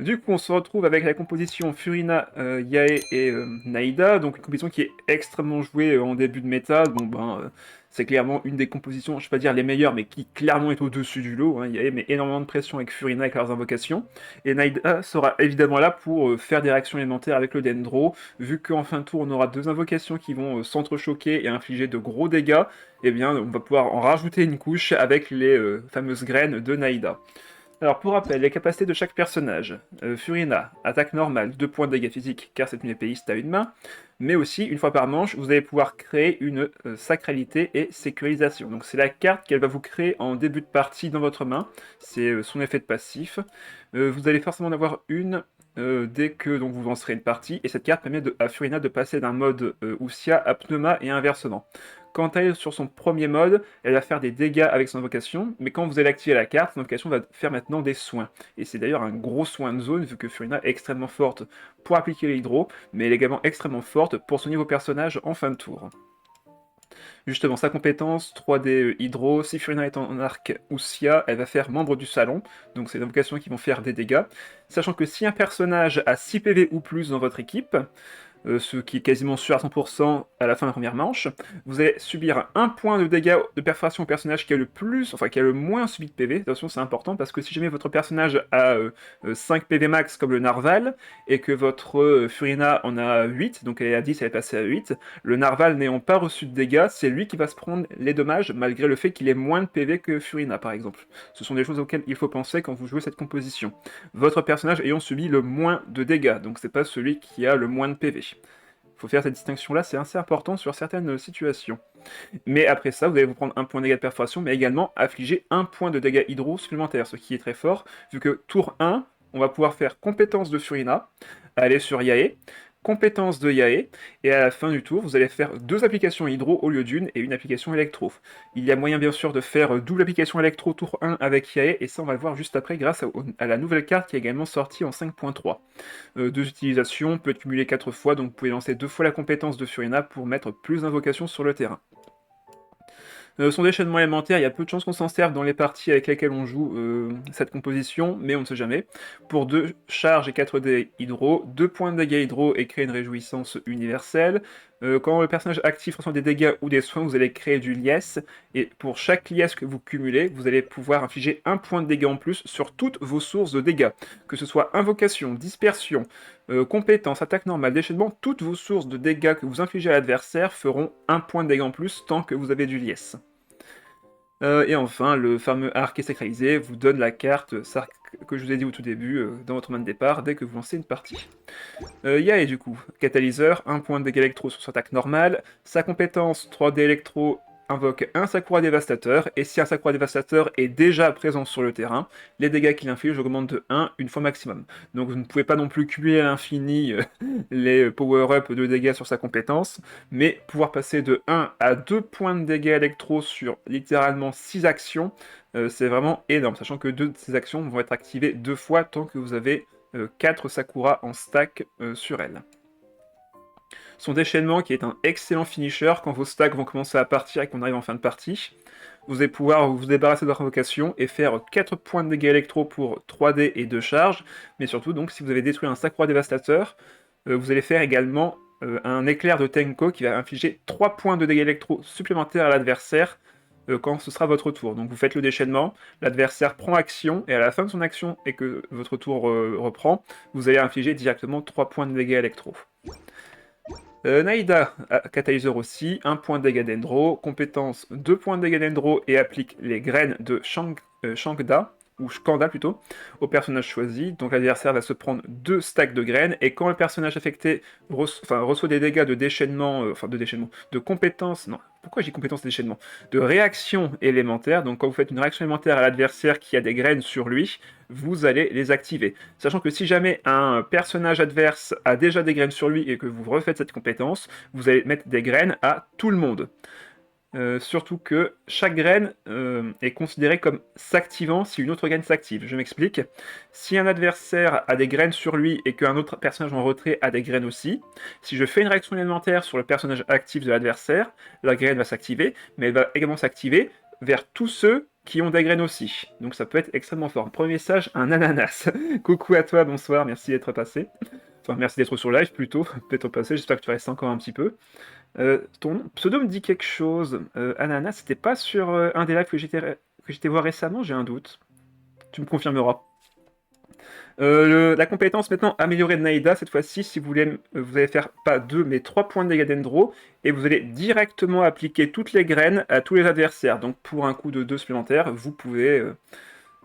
Du coup, on se retrouve avec la composition Furina, Yae et Naïda, donc une composition qui est extrêmement jouée en début de méta. Bon c'est clairement une des compositions, je ne vais pas dire les meilleures, mais qui clairement est au-dessus du lot. Hein. Yae met énormément de pression avec Furina avec leurs invocations. Et Naïda sera évidemment là pour faire des réactions élémentaires avec le Dendro. Vu qu'en fin de tour, on aura deux invocations qui vont s'entrechoquer et infliger de gros dégâts, eh bien, on va pouvoir en rajouter une couche avec les fameuses graines de Naïda. Alors pour rappel, les capacités de chaque personnage. Furina, attaque normale, 2 points de dégâts physiques car c'est une épéiste à une main, mais aussi, une fois par manche, vous allez pouvoir créer une sacralité et sécurisation. Donc c'est la carte qu'elle va vous créer en début de partie dans votre main, c'est son effet de passif. Vous allez forcément en avoir une dès que donc, vous lancerez une partie, et cette carte permet à Furina de passer d'un mode Uxia à Pneuma et inversement. Quand elle est sur son premier mode, elle va faire des dégâts avec son invocation, mais quand vous allez activer la carte, son invocation va faire maintenant des soins. Et c'est d'ailleurs un gros soin de zone, vu que Furina est extrêmement forte pour appliquer les hydros, mais elle est également extrêmement forte pour son niveau personnage en fin de tour. Justement, sa compétence 3D Hydro, si Furina est en arc Uxia, elle va faire membre du salon, donc c'est des invocations qui vont faire des dégâts. Sachant que si un personnage a 6 PV ou plus dans votre équipe, ce qui est quasiment sûr à 100% à la fin de la première manche, vous allez subir un point de dégâts de perforation au personnage qui a le plus, enfin qui a le moins subi de PV. Attention, c'est important parce que si jamais votre personnage a 5 PV max comme le Narval et que votre Furina en a 8, donc elle est à 10, elle est passée à 8, le Narval n'ayant pas reçu de dégâts, c'est lui qui va se prendre les dommages malgré le fait qu'il ait moins de PV que Furina par exemple. Ce sont des choses auxquelles il faut penser quand vous jouez cette composition. Votre personnage ayant subi le moins de dégâts, donc c'est pas celui qui a le moins de PV. Il faut faire cette distinction-là, c'est assez important sur certaines situations. Mais après ça, vous allez vous prendre un point de dégâts de perforation, mais également affliger un point de dégâts hydro supplémentaire, ce qui est très fort, vu que tour 1, on va pouvoir faire compétence de Furina, aller sur Yae, compétence de Yae, et à la fin du tour, vous allez faire 2 applications hydro au lieu d'une et une application électro. Il y a moyen bien sûr de faire double application électro tour 1 avec Yae, et ça on va le voir juste après grâce à la nouvelle carte qui est également sortie en 5.3. 2 utilisations, peut être cumulé 4 fois, donc vous pouvez lancer 2 fois la compétence de Furina pour mettre plus d'invocations sur le terrain. Son déchaînement élémentaire, il y a peu de chances qu'on s'en serve dans les parties avec lesquelles on joue cette composition, mais on ne sait jamais. Pour 2 charges et 4 dés hydro, 2 points de dégâts hydro et créer une réjouissance universelle. Quand le personnage actif reçoit des dégâts ou des soins, vous allez créer du liesse, et pour chaque liesse que vous cumulez, vous allez pouvoir infliger 1 point de dégâts en plus sur toutes vos sources de dégâts. Que ce soit invocation, dispersion, compétence, attaque normale, déchaînement, toutes vos sources de dégâts que vous infligez à l'adversaire feront 1 point de dégâts en plus tant que vous avez du liesse. Et enfin, le fameux arc est sacralisé vous donne la carte Sark que je vous ai dit au tout début dans votre main de départ dès que vous lancez une partie. Yae du coup, catalyseur, 1 point de dégâts électro sur son attaque normale, sa compétence 3D électro invoque un Sakura dévastateur, et si un Sakura dévastateur est déjà présent sur le terrain, les dégâts qu'il inflige augmentent de 1 une fois maximum. Donc vous ne pouvez pas non plus cumuler à l'infini les power-up de dégâts sur sa compétence, mais pouvoir passer de 1 à 2 points de dégâts électro sur littéralement 6 actions, c'est vraiment énorme, sachant que 2 de ces actions vont être activées 2 fois tant que vous avez 4 Sakura en stack sur elle. Son déchaînement qui est un excellent finisher quand vos stacks vont commencer à partir et qu'on arrive en fin de partie. Vous allez pouvoir vous débarrasser de votre invocation et faire 4 points de dégâts électro pour 3D et 2 charges, mais surtout donc si vous avez détruit un Sakura dévastateur, vous allez faire également un éclair de Tenko qui va infliger 3 points de dégâts électro supplémentaires à l'adversaire quand ce sera votre tour. Donc vous faites le déchaînement, l'adversaire prend action, et à la fin de son action et que votre tour reprend, vous allez infliger directement 3 points de dégâts électro. Naïda, catalyseur aussi, 1 point de dégâts dendro, compétence 2 points de dégâts dendro et applique les graines de Shangda, ou Skanda plutôt, au personnage choisi. Donc l'adversaire va se prendre 2 stacks de graines, et quand le personnage affecté reçoit des dégâts de déchaînement, de compétence, non, pourquoi j'ai compétence de déchaînement? De réaction élémentaire, donc quand vous faites une réaction élémentaire à l'adversaire qui a des graines sur lui, vous allez les activer. Sachant que si jamais un personnage adverse a déjà des graines sur lui et que vous refaites cette compétence, vous allez mettre des graines à tout le monde. Surtout que chaque graine est considérée comme s'activant si une autre graine s'active. Je m'explique. Si un adversaire a des graines sur lui et qu'un autre personnage en retrait a des graines aussi, si je fais une réaction élémentaire sur le personnage actif de l'adversaire, la graine va s'activer, mais elle va également s'activer vers tous ceux qui ont des graines aussi. Donc ça peut être extrêmement fort. Premier message, un ananas. Coucou à toi, bonsoir, merci d'être passé. Enfin, merci d'être sur live plutôt, peut-être passé, j'espère que tu restes encore un petit peu. Ton pseudo me dit quelque chose. Ananas, c'était pas sur un des lives que j'étais voir récemment, j'ai un doute. Tu me confirmeras. La compétence maintenant améliorée de Naïda, cette fois-ci, si vous voulez, vous allez faire pas 2 mais 3 points de dégâts d'Endro, et vous allez directement appliquer toutes les graines à tous les adversaires. Donc pour un coup de 2 supplémentaires, vous pouvez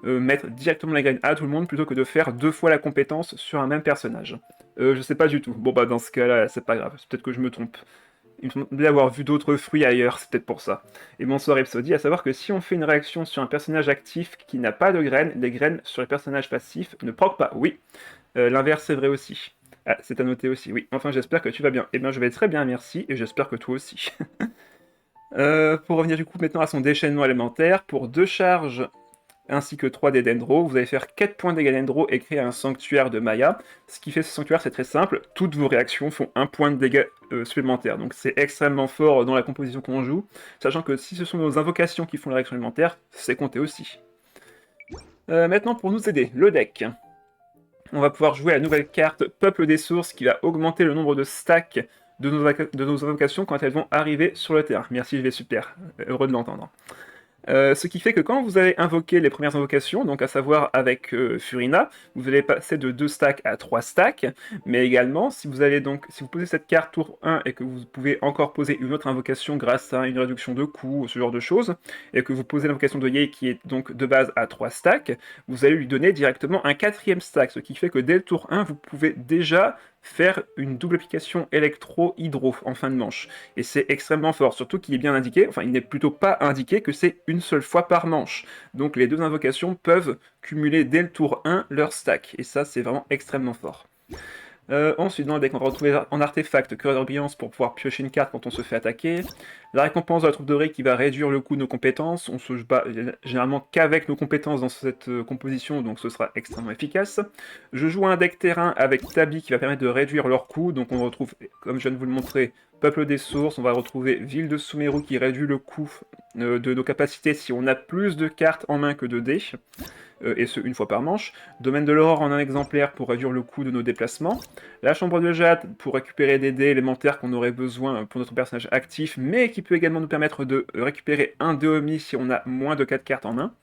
mettre directement les graines à tout le monde plutôt que de faire 2 fois la compétence sur un même personnage. Je sais pas du tout. Bon bah dans ce cas-là, c'est pas grave, c'est peut-être que je me trompe. Il me semblait avoir vu d'autres fruits ailleurs, c'est peut-être pour ça. Et bonsoir Rhapsody, à savoir que si on fait une réaction sur un personnage actif qui n'a pas de graines, les graines sur les personnages passifs ne proc pas. Oui, l'inverse est vrai aussi. Ah, c'est à noter aussi, oui. Enfin, j'espère que tu vas bien. Eh bien, je vais très bien, merci, et j'espère que toi aussi. Pour revenir du coup maintenant à son déchaînement élémentaire, pour 2 charges ainsi que 3 dés d'Endro, vous allez faire 4 points de dégâts d'Endro et créer un sanctuaire de Maya. Ce qui fait ce sanctuaire, c'est très simple, toutes vos réactions font 1 point de dégâts supplémentaires, donc c'est extrêmement fort dans la composition qu'on joue, sachant que si ce sont nos invocations qui font la réaction élémentaire, c'est compté aussi. Maintenant pour nous aider, le deck. On va pouvoir jouer la nouvelle carte Peuple des Sources qui va augmenter le nombre de stacks de nos invocations quand elles vont arriver sur le terrain. Merci, je vais super, heureux de l'entendre. Ce qui fait que quand vous allez invoquer les premières invocations, donc à savoir avec Furina, vous allez passer de 2 stacks à 3 stacks, mais également, si vous posez cette carte tour 1 et que vous pouvez encore poser une autre invocation grâce à une réduction de coût ou ce genre de choses, et que vous posez l'invocation de Yei qui est donc de base à 3 stacks, vous allez lui donner directement un 4e stack, ce qui fait que dès le tour 1, vous pouvez déjà faire une double application électro-hydro en fin de manche. Et c'est extrêmement fort, surtout qu'il est bien indiqué, enfin il n'est plutôt pas indiqué que c'est une seule fois par manche. Donc les 2 invocations peuvent cumuler dès le tour 1 leur stack, et ça c'est vraiment extrêmement fort. Ensuite, dans le deck, on va retrouver en artefact Cœur d'Ambiance pour pouvoir piocher une carte quand on se fait attaquer. La récompense de la troupe dorée qui va réduire le coût de nos compétences. On se bat généralement qu'avec nos compétences dans cette composition, donc ce sera extrêmement efficace. Je joue un deck terrain avec Tabi qui va permettre de réduire leur coût. Donc on retrouve, comme je viens de vous le montrer, Peuple des Sources. On va retrouver Ville de Sumeru qui réduit le coût de nos capacités si on a plus de cartes en main que de dés. Et ce, une fois par manche. Domaine de l'Aurore en un exemplaire pour réduire le coût de nos déplacements. La Chambre de Jade pour récupérer des dés élémentaires qu'on aurait besoin pour notre personnage actif, mais qui peut également nous permettre de récupérer un dé omni si on a moins de 4 cartes en main.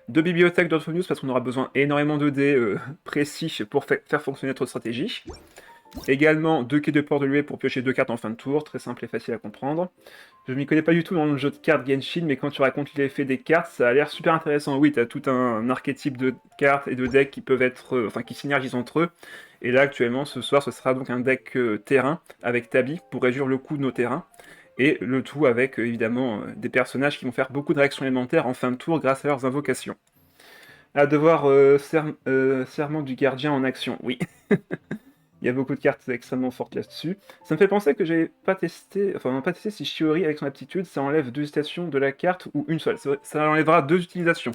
2 bibliothèques d'Orphonius parce qu'on aura besoin énormément de dés précis pour faire fonctionner notre stratégie. Également 2 quais de port de l'UE pour piocher 2 cartes en fin de tour, très simple et facile à comprendre. Je m'y connais pas du tout dans le jeu de cartes Genshin, mais quand tu racontes l'effet des cartes, ça a l'air super intéressant. Oui, t'as tout un archétype de cartes et de decks qui peuvent être, qui synergisent entre eux. Et là, actuellement, ce soir, ce sera donc un deck terrain avec Tabi pour réduire le coût de nos terrains. Et le tout avec, évidemment, des personnages qui vont faire beaucoup de réactions élémentaires en fin de tour grâce à leurs invocations. À devoir serment du gardien en action, oui. Il y a beaucoup de cartes extrêmement fortes là-dessus. Ça me fait penser que j'ai pas testé, enfin on n'a pas testé si Shiori avec son aptitude, ça enlève 2 stations de la carte ou une seule. Ça enlèvera 2 utilisations.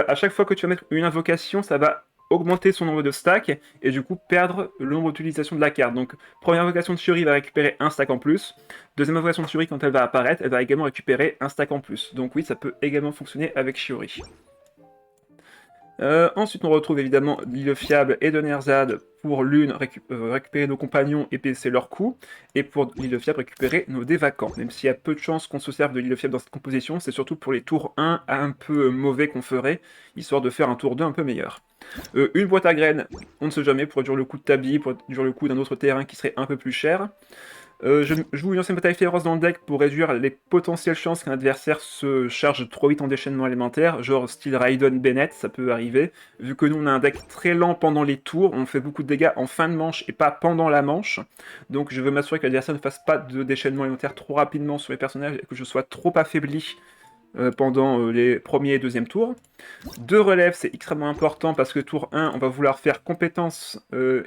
À chaque fois que tu vas mettre une invocation, ça va augmenter son nombre de stacks et du coup perdre le nombre d'utilisations de la carte. Donc première invocation de Shiori va récupérer un stack en plus. Deuxième invocation de Shiori quand elle va apparaître, elle va également récupérer un stack en plus. Donc oui, ça peut également fonctionner avec Shiori. Ensuite, on retrouve évidemment l'île fiable et de Nerzad pour l'une récupérer nos compagnons et baisser leur coût, et pour l'île fiable récupérer nos dés vacants. Même s'il y a peu de chances qu'on se serve de l'île fiable dans cette composition, c'est surtout pour les tours 1 à un peu mauvais qu'on ferait, histoire de faire un tour 2 un peu meilleur. Une boîte à graines, on ne sait jamais, pour réduire le coût de Tabi, pour réduire le coût d'un autre terrain qui serait un peu plus cher. Je joue une ancienne bataille féroce dans le deck pour réduire les potentielles chances qu'un adversaire se charge trop vite en déchaînement élémentaire, genre style Raiden Bennett, ça peut arriver. Vu que nous on a un deck très lent pendant les tours, on fait beaucoup de dégâts en fin de manche et pas pendant la manche. Donc je veux m'assurer que l'adversaire ne fasse pas de déchaînement élémentaire trop rapidement sur les personnages et que je sois trop affaibli pendant les premiers et deuxièmes tours. 2 relèves, c'est extrêmement important parce que tour 1, on va vouloir faire compétence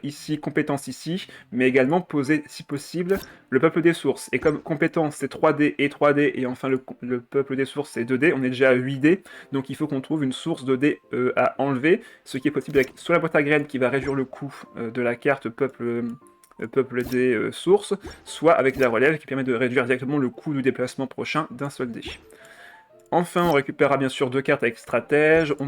ici, mais également poser, si possible, le peuple des sources. Et comme compétence, c'est 3D et 3D, et enfin le peuple des sources, c'est 2D, on est déjà à 8D, donc il faut qu'on trouve une source de D à enlever, ce qui est possible avec soit la boîte à graines qui va réduire le coût de la carte peuple des sources, soit avec la relève qui permet de réduire directement le coût du déplacement prochain d'un seul dé. Enfin, on récupérera bien sûr 2 cartes avec stratège, on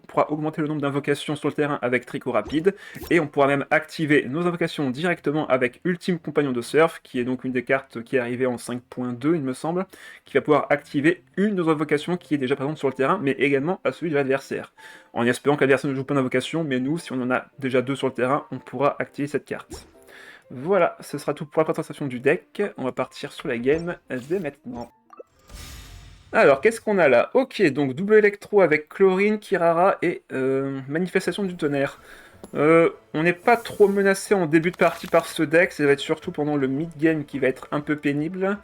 pourra augmenter le nombre d'invocations sur le terrain avec tricot rapide, et on pourra même activer nos invocations directement avec Ultime Compagnon de Surf, qui est donc une des cartes qui est arrivée en 5.2 il me semble, qui va pouvoir activer une de nos invocations qui est déjà présente sur le terrain, mais également à celui de l'adversaire. En espérant que l'adversaire ne joue pas d'invocation, mais nous, si on en a déjà 2 sur le terrain, on pourra activer cette carte. Voilà, ce sera tout pour la présentation du deck, on va partir sur la game dès maintenant. Alors, qu'est-ce qu'on a là? Ok, donc double électro avec Chlorine, Kirara et Manifestation du Tonnerre. On n'est pas trop menacé en début de partie par ce deck, ça va être surtout pendant le mid-game qui va être un peu pénible.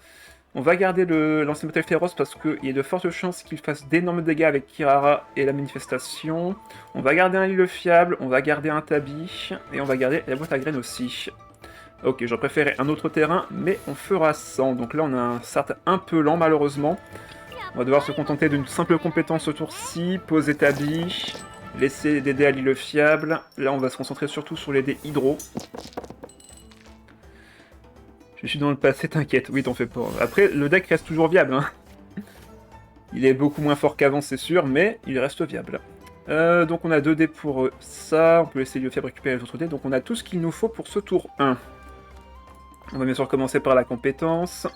On va garder l'ancien bataille féroce parce qu'il y a de fortes chances qu'il fasse d'énormes dégâts avec Kirara et la manifestation. On va garder un île fiable, on va garder un tabi, et on va garder la boîte à graines aussi. Ok, j'aurais préféré un autre terrain, mais on fera sans. Donc là, on a un start un peu lent malheureusement. On va devoir se contenter d'une simple compétence ce tour-ci, poser tabi, laisser des dés à l'île fiable. Là, on va se concentrer surtout sur les dés hydro. Je suis dans le passé, t'inquiète, oui, t'en fais pas. Après, le deck reste toujours viable, hein. Il est beaucoup moins fort qu'avant, c'est sûr, mais il reste viable. Donc on a 2 dés pour ça, on peut laisser l'île fiable récupérer les autres dés, donc on a tout ce qu'il nous faut pour ce tour 1. On va bien sûr commencer par la compétence.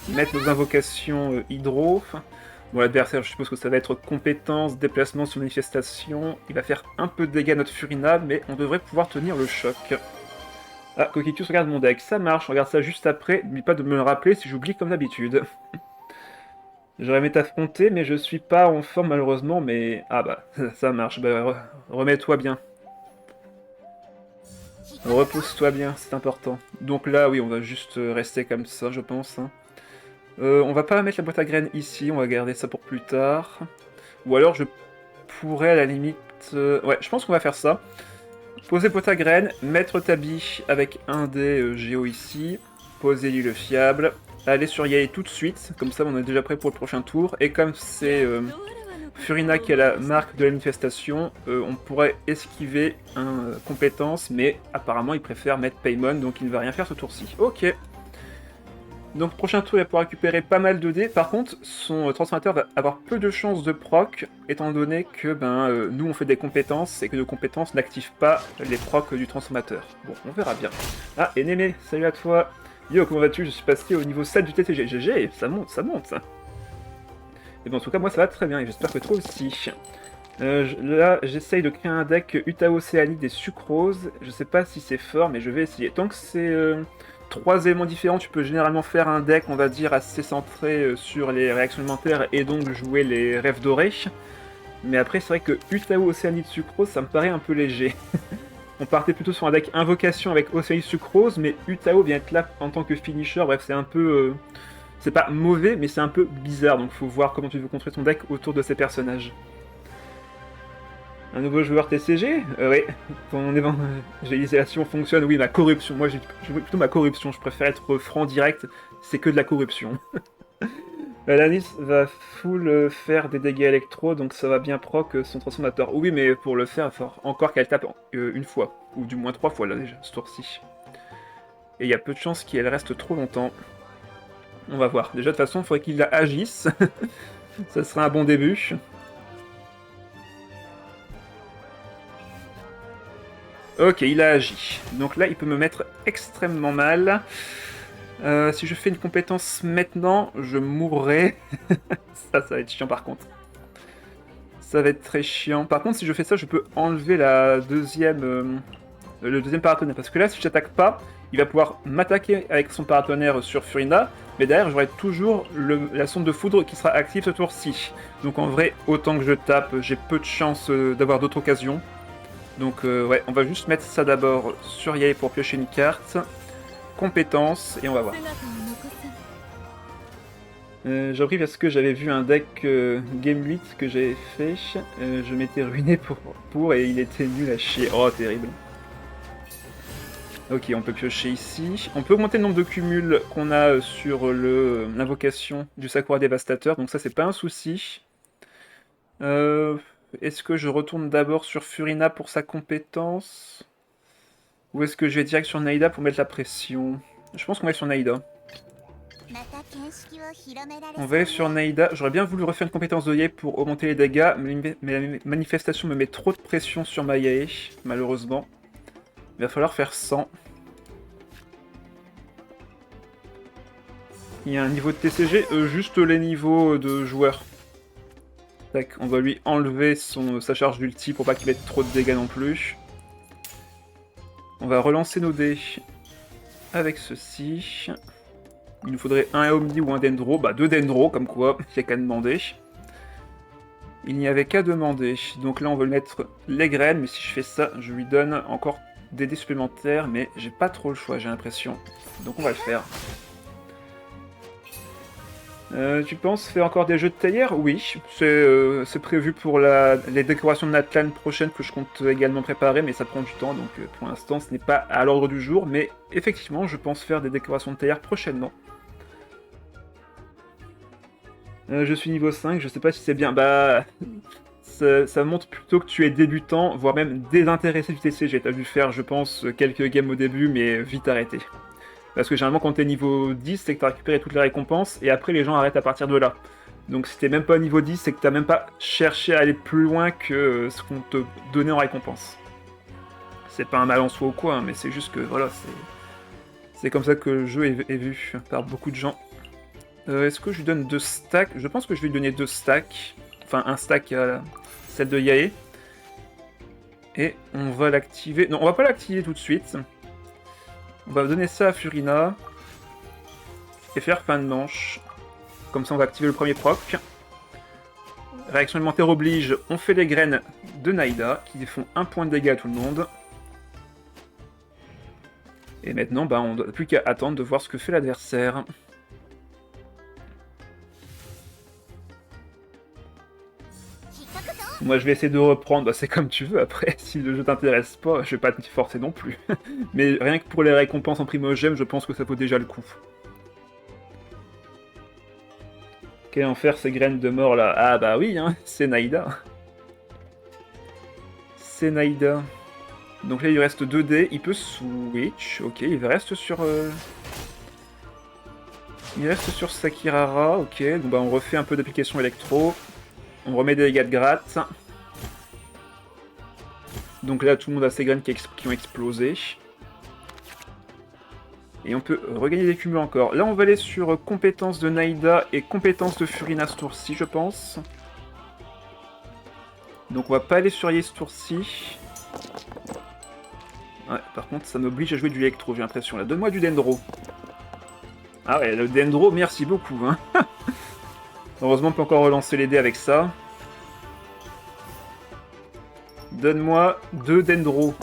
Mettre nos invocations hydro. Bon, l'adversaire, je suppose que ça va être compétence, déplacement sur manifestation. Il va faire un peu de dégâts à notre Furina, mais on devrait pouvoir tenir le choc. Ah, Coquicus regarde mon deck, ça marche, on regarde ça juste après. N'oublie pas de me le rappeler si j'oublie comme d'habitude. J'aurais aimé t'affronter, mais je suis pas en forme malheureusement, mais... Ah bah, ça marche, bah remets-toi bien. Repousse-toi bien, c'est important. Donc là, oui, on va juste rester comme ça, je pense, hein. On va pas mettre la boîte à graines ici, on va garder ça pour plus tard. Ou alors je pourrais à la limite... Ouais, je pense qu'on va faire ça. Poser boîte à graines, mettre tabi avec un dé géo ici, poser l'île fiable, aller sur Yae tout de suite, comme ça on est déjà prêt pour le prochain tour, et comme c'est Furina qui a la marque de la manifestation, on pourrait esquiver un compétence, mais apparemment il préfère mettre Paymon, donc il ne va rien faire ce tour-ci. Ok. Donc prochain tour, il va pouvoir récupérer pas mal de dés. Par contre, son transformateur va avoir peu de chances de proc, étant donné que nous on fait des compétences et que nos compétences n'activent pas les procs du transformateur. Bon, on verra bien. Ah, et Némé, salut à toi. Yo, comment vas-tu? Je suis passé au niveau 7 du TTG. GG, ça monte, ça monte. Et bon, en tout cas, moi ça va très bien et j'espère que toi aussi. Là, j'essaye de créer un deck Utah Océanique des sucroses. Je sais pas si c'est fort, mais je vais essayer. Tant que c'est 3 éléments différents, tu peux généralement faire un deck, on va dire, assez centré sur les réactions alimentaires et donc jouer les rêves dorés. Mais après, c'est vrai que Utah Océanique sucrose, ça me paraît un peu léger. On partait plutôt sur un deck invocation avec Océanique sucrose, mais Utao vient être là en tant que finisher. Bref, c'est un peu... c'est pas mauvais, mais c'est un peu bizarre, donc faut voir comment tu veux construire ton deck autour de ces personnages. Un nouveau joueur TCG? Oui. Ton évangélisation fonctionne, oui, ma corruption. Moi, j'ai plutôt ma corruption. Je préfère être franc direct. C'est que de la corruption. Alanis va full faire des dégâts électro, donc ça va bien proc son transformateur. Oui, mais pour le faire, il faut encore qu'elle tape une fois. Ou du moins 3 fois, là, déjà, ce tour-ci. Et il y a peu de chances qu'elle reste trop longtemps. On va voir. Déjà, de toute façon, il faudrait qu'il agisse. Ça serait un bon début. Ok, il a agi. Donc là, il peut me mettre extrêmement mal. Si je fais une compétence maintenant, je mourrai. Ça va être chiant par contre. Ça va être très chiant. Par contre, si je fais ça, je peux enlever le deuxième paratonnerre. Parce que là, si je n'attaque pas, il va pouvoir m'attaquer avec son paratonnerre sur Furina. Mais derrière, j'aurai toujours la sonde de foudre qui sera active ce tour-ci. Donc en vrai, autant que je tape, j'ai peu de chances d'avoir d'autres occasions. Donc ouais, on va juste mettre ça d'abord sur Yae pour piocher une carte. Compétences, et on va voir. J'ai repris parce que j'avais vu un deck Game 8 que j'avais fait. Je m'étais ruiné pour et il était nul à chier. Oh, terrible. Ok, on peut piocher ici. On peut augmenter le nombre de cumuls qu'on a sur l'invocation du Sakura Dévastateur, donc ça c'est pas un souci. Est-ce que je retourne d'abord sur Furina pour sa compétence? Ou est-ce que je vais direct sur Naïda pour mettre la pression? Je pense qu'on va sur Naïda. On va aller sur Naïda. J'aurais bien voulu refaire une compétence de Yae pour augmenter les dégâts, mais la manifestation me met trop de pression sur ma Yae, malheureusement. Il va falloir faire 100. Il y a un niveau de TCG, juste les niveaux de joueurs. Tac, on va lui enlever sa charge d'ulti pour pas qu'il mette trop de dégâts non plus. On va relancer nos dés avec ceci. Il nous faudrait un Omni ou un Dendro. Bah, 2 Dendro, comme quoi, il n'y a qu'à demander. Il n'y avait qu'à demander. Donc là, on veut lui mettre les graines, mais si je fais ça, je lui donne encore des dés supplémentaires, mais j'ai pas trop le choix, j'ai l'impression. Donc on va le faire. Tu penses faire encore des jeux de tailleur? Oui, c'est prévu pour les décorations de Natlan prochaine que je compte également préparer, mais ça prend du temps, donc pour l'instant ce n'est pas à l'ordre du jour, mais effectivement je pense faire des décorations de tailleur prochainement. Je suis niveau 5, je sais pas si c'est bien, bah... ça montre plutôt que tu es débutant, voire même désintéressé du TCG. T'as dû faire, je pense, quelques games au début, mais vite arrêté. Parce que généralement, quand t'es niveau 10, c'est que t'as récupéré toutes les récompenses, et après, les gens arrêtent à partir de là. Donc si t'es même pas niveau 10, c'est que t'as même pas cherché à aller plus loin que ce qu'on te donnait en récompense. C'est pas un mal en soi ou quoi, hein, mais c'est juste que, voilà, c'est comme ça que le jeu est vu par beaucoup de gens. Est-ce que je lui donne 2 stacks? Je pense que je vais lui donner 2 stacks. Enfin, un stack à celle de Yae. Et on va l'activer... Non, on va pas l'activer tout de suite. On va donner ça à Furina. Et faire fin de manche. Comme ça, on va activer le premier proc. Réaction alimentaire oblige. On fait les graines de Naïda, qui font 1 point de dégâts à tout le monde. Et maintenant, bah, on n'a plus qu'à attendre de voir ce que fait l'adversaire. Moi, je vais essayer de reprendre. Bah, c'est comme tu veux, après. Si le jeu t'intéresse pas, je vais pas te forcer non plus. Mais rien que pour les récompenses en primogème, je pense que ça vaut déjà le coup. Quel enfer ces graines de mort là? Ah bah oui, hein, c'est Naïda. C'est Naïda. Donc là, il reste 2 dés. Il peut switch. Ok, il reste sur... Il reste sur Sakirara. Ok, donc bah, on refait un peu d'application électro. On remet des dégâts de gratte. Donc là, tout le monde a ses graines qui ont explosé. Et on peut regagner des cumuls encore. Là, on va aller sur compétences de Naïda et compétences de Furina ce tour-ci, je pense. Donc on va pas aller sur Yae ce tour-ci. Ouais, par contre, ça m'oblige à jouer du électro, j'ai l'impression. Là, donne-moi du Dendro. Ah ouais, le Dendro, merci beaucoup. Hein. Heureusement, on peut encore relancer les dés avec ça. Donne-moi 2 Dendro.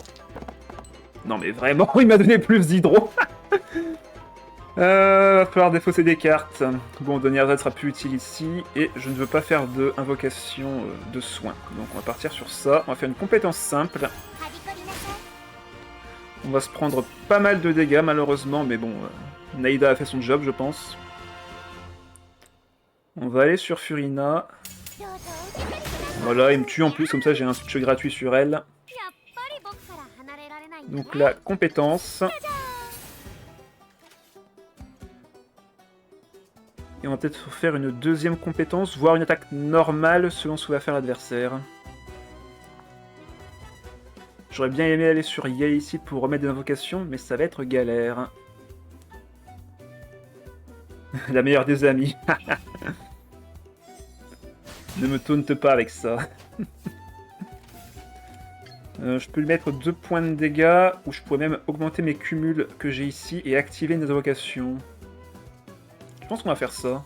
Non mais vraiment, il m'a donné plus d'hydro. Va falloir défausser des cartes. Bon, Donny sera plus utile ici. Et je ne veux pas faire d'invocation de soins. Donc on va partir sur ça. On va faire une compétence simple. On va se prendre pas mal de dégâts malheureusement. Mais bon, Naïda a fait son job je pense. On va aller sur Furina. Voilà, il me tue en plus. Comme ça j'ai un switch gratuit sur elle. Donc la compétence. Et on va peut-être faire une deuxième compétence, voire une attaque normale selon ce que va faire l'adversaire. J'aurais bien aimé aller sur Yae ici pour remettre des invocations, mais ça va être galère. La meilleure des amies. Ne me taunte pas avec ça. Je peux lui mettre 2 points de dégâts, ou je pourrais même augmenter mes cumuls que j'ai ici et activer une invocation. Je pense qu'on va faire ça.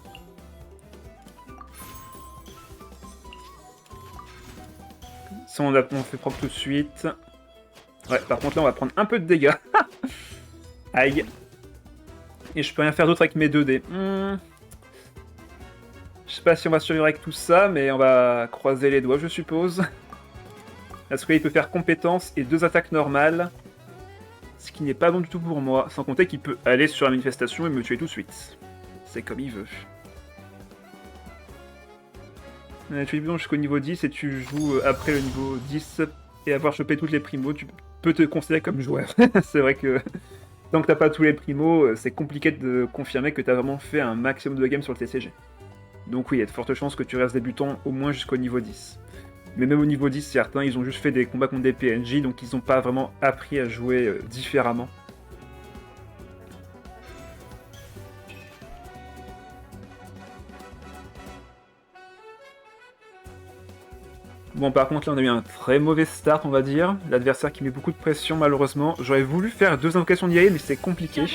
Ça, on fait propre tout de suite. Ouais, par contre, là, on va prendre un peu de dégâts. Aïe. Et je peux rien faire d'autre avec mes 2 dés. Je sais pas si on va survivre avec tout ça, mais on va croiser les doigts, je suppose. Parce qu'il peut faire compétence et 2 attaques normales. Ce qui n'est pas bon du tout pour moi. Sans compter qu'il peut aller sur la manifestation et me tuer tout de suite. C'est comme il veut. Tu es bon jusqu'au niveau 10 et tu joues après le niveau 10 et avoir chopé toutes les primos, tu peux te considérer comme joueur. C'est vrai que Tant que t'as pas tous les primos, c'est compliqué de confirmer que t'as vraiment fait un maximum de games sur le TCG. Donc oui, il y a de fortes chances que tu restes débutant au moins jusqu'au niveau 10. Mais même au niveau 10, certains, ils ont juste fait des combats contre des PNJ, donc ils n'ont pas vraiment appris à jouer différemment. Bon, par contre, là, on a eu un très mauvais start, on va dire. L'adversaire qui met beaucoup de pression, malheureusement. J'aurais voulu faire 2 invocations d'IA, mais c'est compliqué.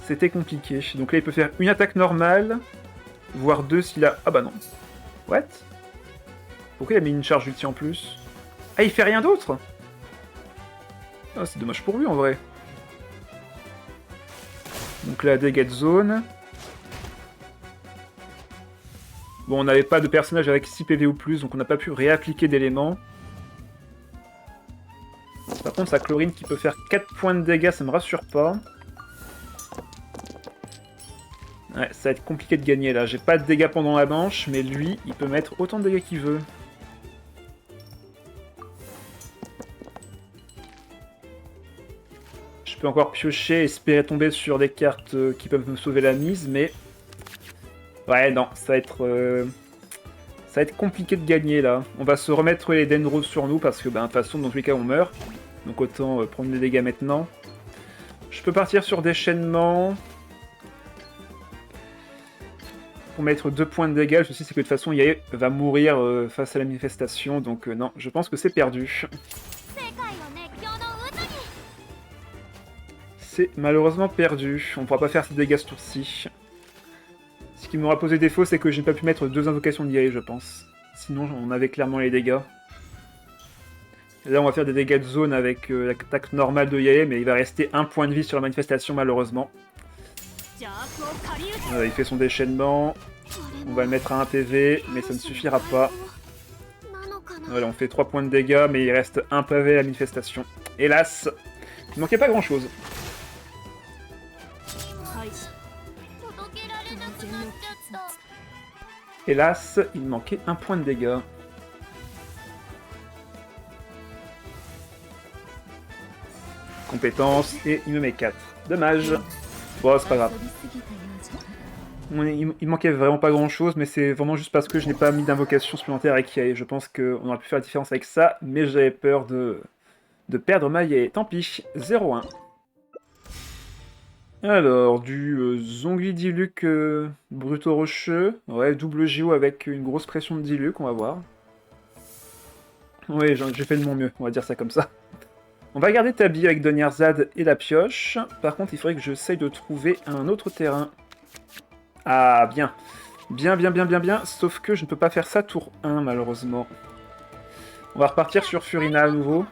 C'était compliqué. Donc là, il peut faire une attaque normale, voire 2 s'il a... Ah bah non. What? Pourquoi il a mis une charge ulti en plus? Ah, il fait rien d'autre? Ah, c'est dommage pour lui, en vrai. Donc là, dégâts de zone. Bon, on n'avait pas de personnage avec 6 PV ou plus, donc on n'a pas pu réappliquer d'éléments. Par contre, sa chlorine qui peut faire 4 points de dégâts, ça me rassure pas. Ouais, ça va être compliqué de gagner là. J'ai pas de dégâts pendant la manche, mais lui, il peut mettre autant de dégâts qu'il veut. Je peux encore piocher, espérer tomber sur des cartes qui peuvent me sauver la mise, mais... Ouais, non, ça va être compliqué de gagner là. On va se remettre les Dendros sur nous parce que, de toute façon, dans tous les cas, on meurt. Donc autant prendre des dégâts maintenant. Je peux partir sur déchaînement. Pour mettre 2 points de dégâts. Le souci, c'est que de toute façon, Yae va mourir face à la manifestation. Donc non, je pense que c'est perdu. C'est malheureusement perdu. On ne pourra pas faire ces dégâts ce tour-ci. Ce qui m'aura posé défaut, c'est que j'ai pas pu mettre 2 invocations d'IA, je pense. Sinon, on avait clairement les dégâts. Et là, on va faire des dégâts de zone avec l'attaque normale de Yae, mais il va rester 1 point de vie sur la manifestation, malheureusement. Il fait son déchaînement. On va le mettre à 1 PV, mais ça ne suffira pas. Voilà, on fait 3 points de dégâts, mais il reste 1 PV à la manifestation. Hélas, il manquait pas grand-chose. Hélas, il manquait 1 point de dégâts. Compétence, et il me met 4. Dommage. Bon, c'est pas grave. Il manquait vraiment pas grand chose, mais c'est vraiment juste parce que je n'ai pas mis d'invocation supplémentaire avec Yae. Je pense qu'on aurait pu faire la différence avec ça, mais j'avais peur de perdre ma Yae. Tant pis, 0-1. Alors, du Zongli Diluc Bruto Rocheux. Ouais, double JO avec une grosse pression de Diluc, on va voir. Ouais, j'ai fait de mon mieux, on va dire ça comme ça. On va garder Tabi avec Donnierzad et la pioche. Par contre, il faudrait que j'essaye de trouver un autre terrain. Ah, bien. Bien. Sauf que je ne peux pas faire ça tour 1, malheureusement. On va repartir sur Furina à nouveau.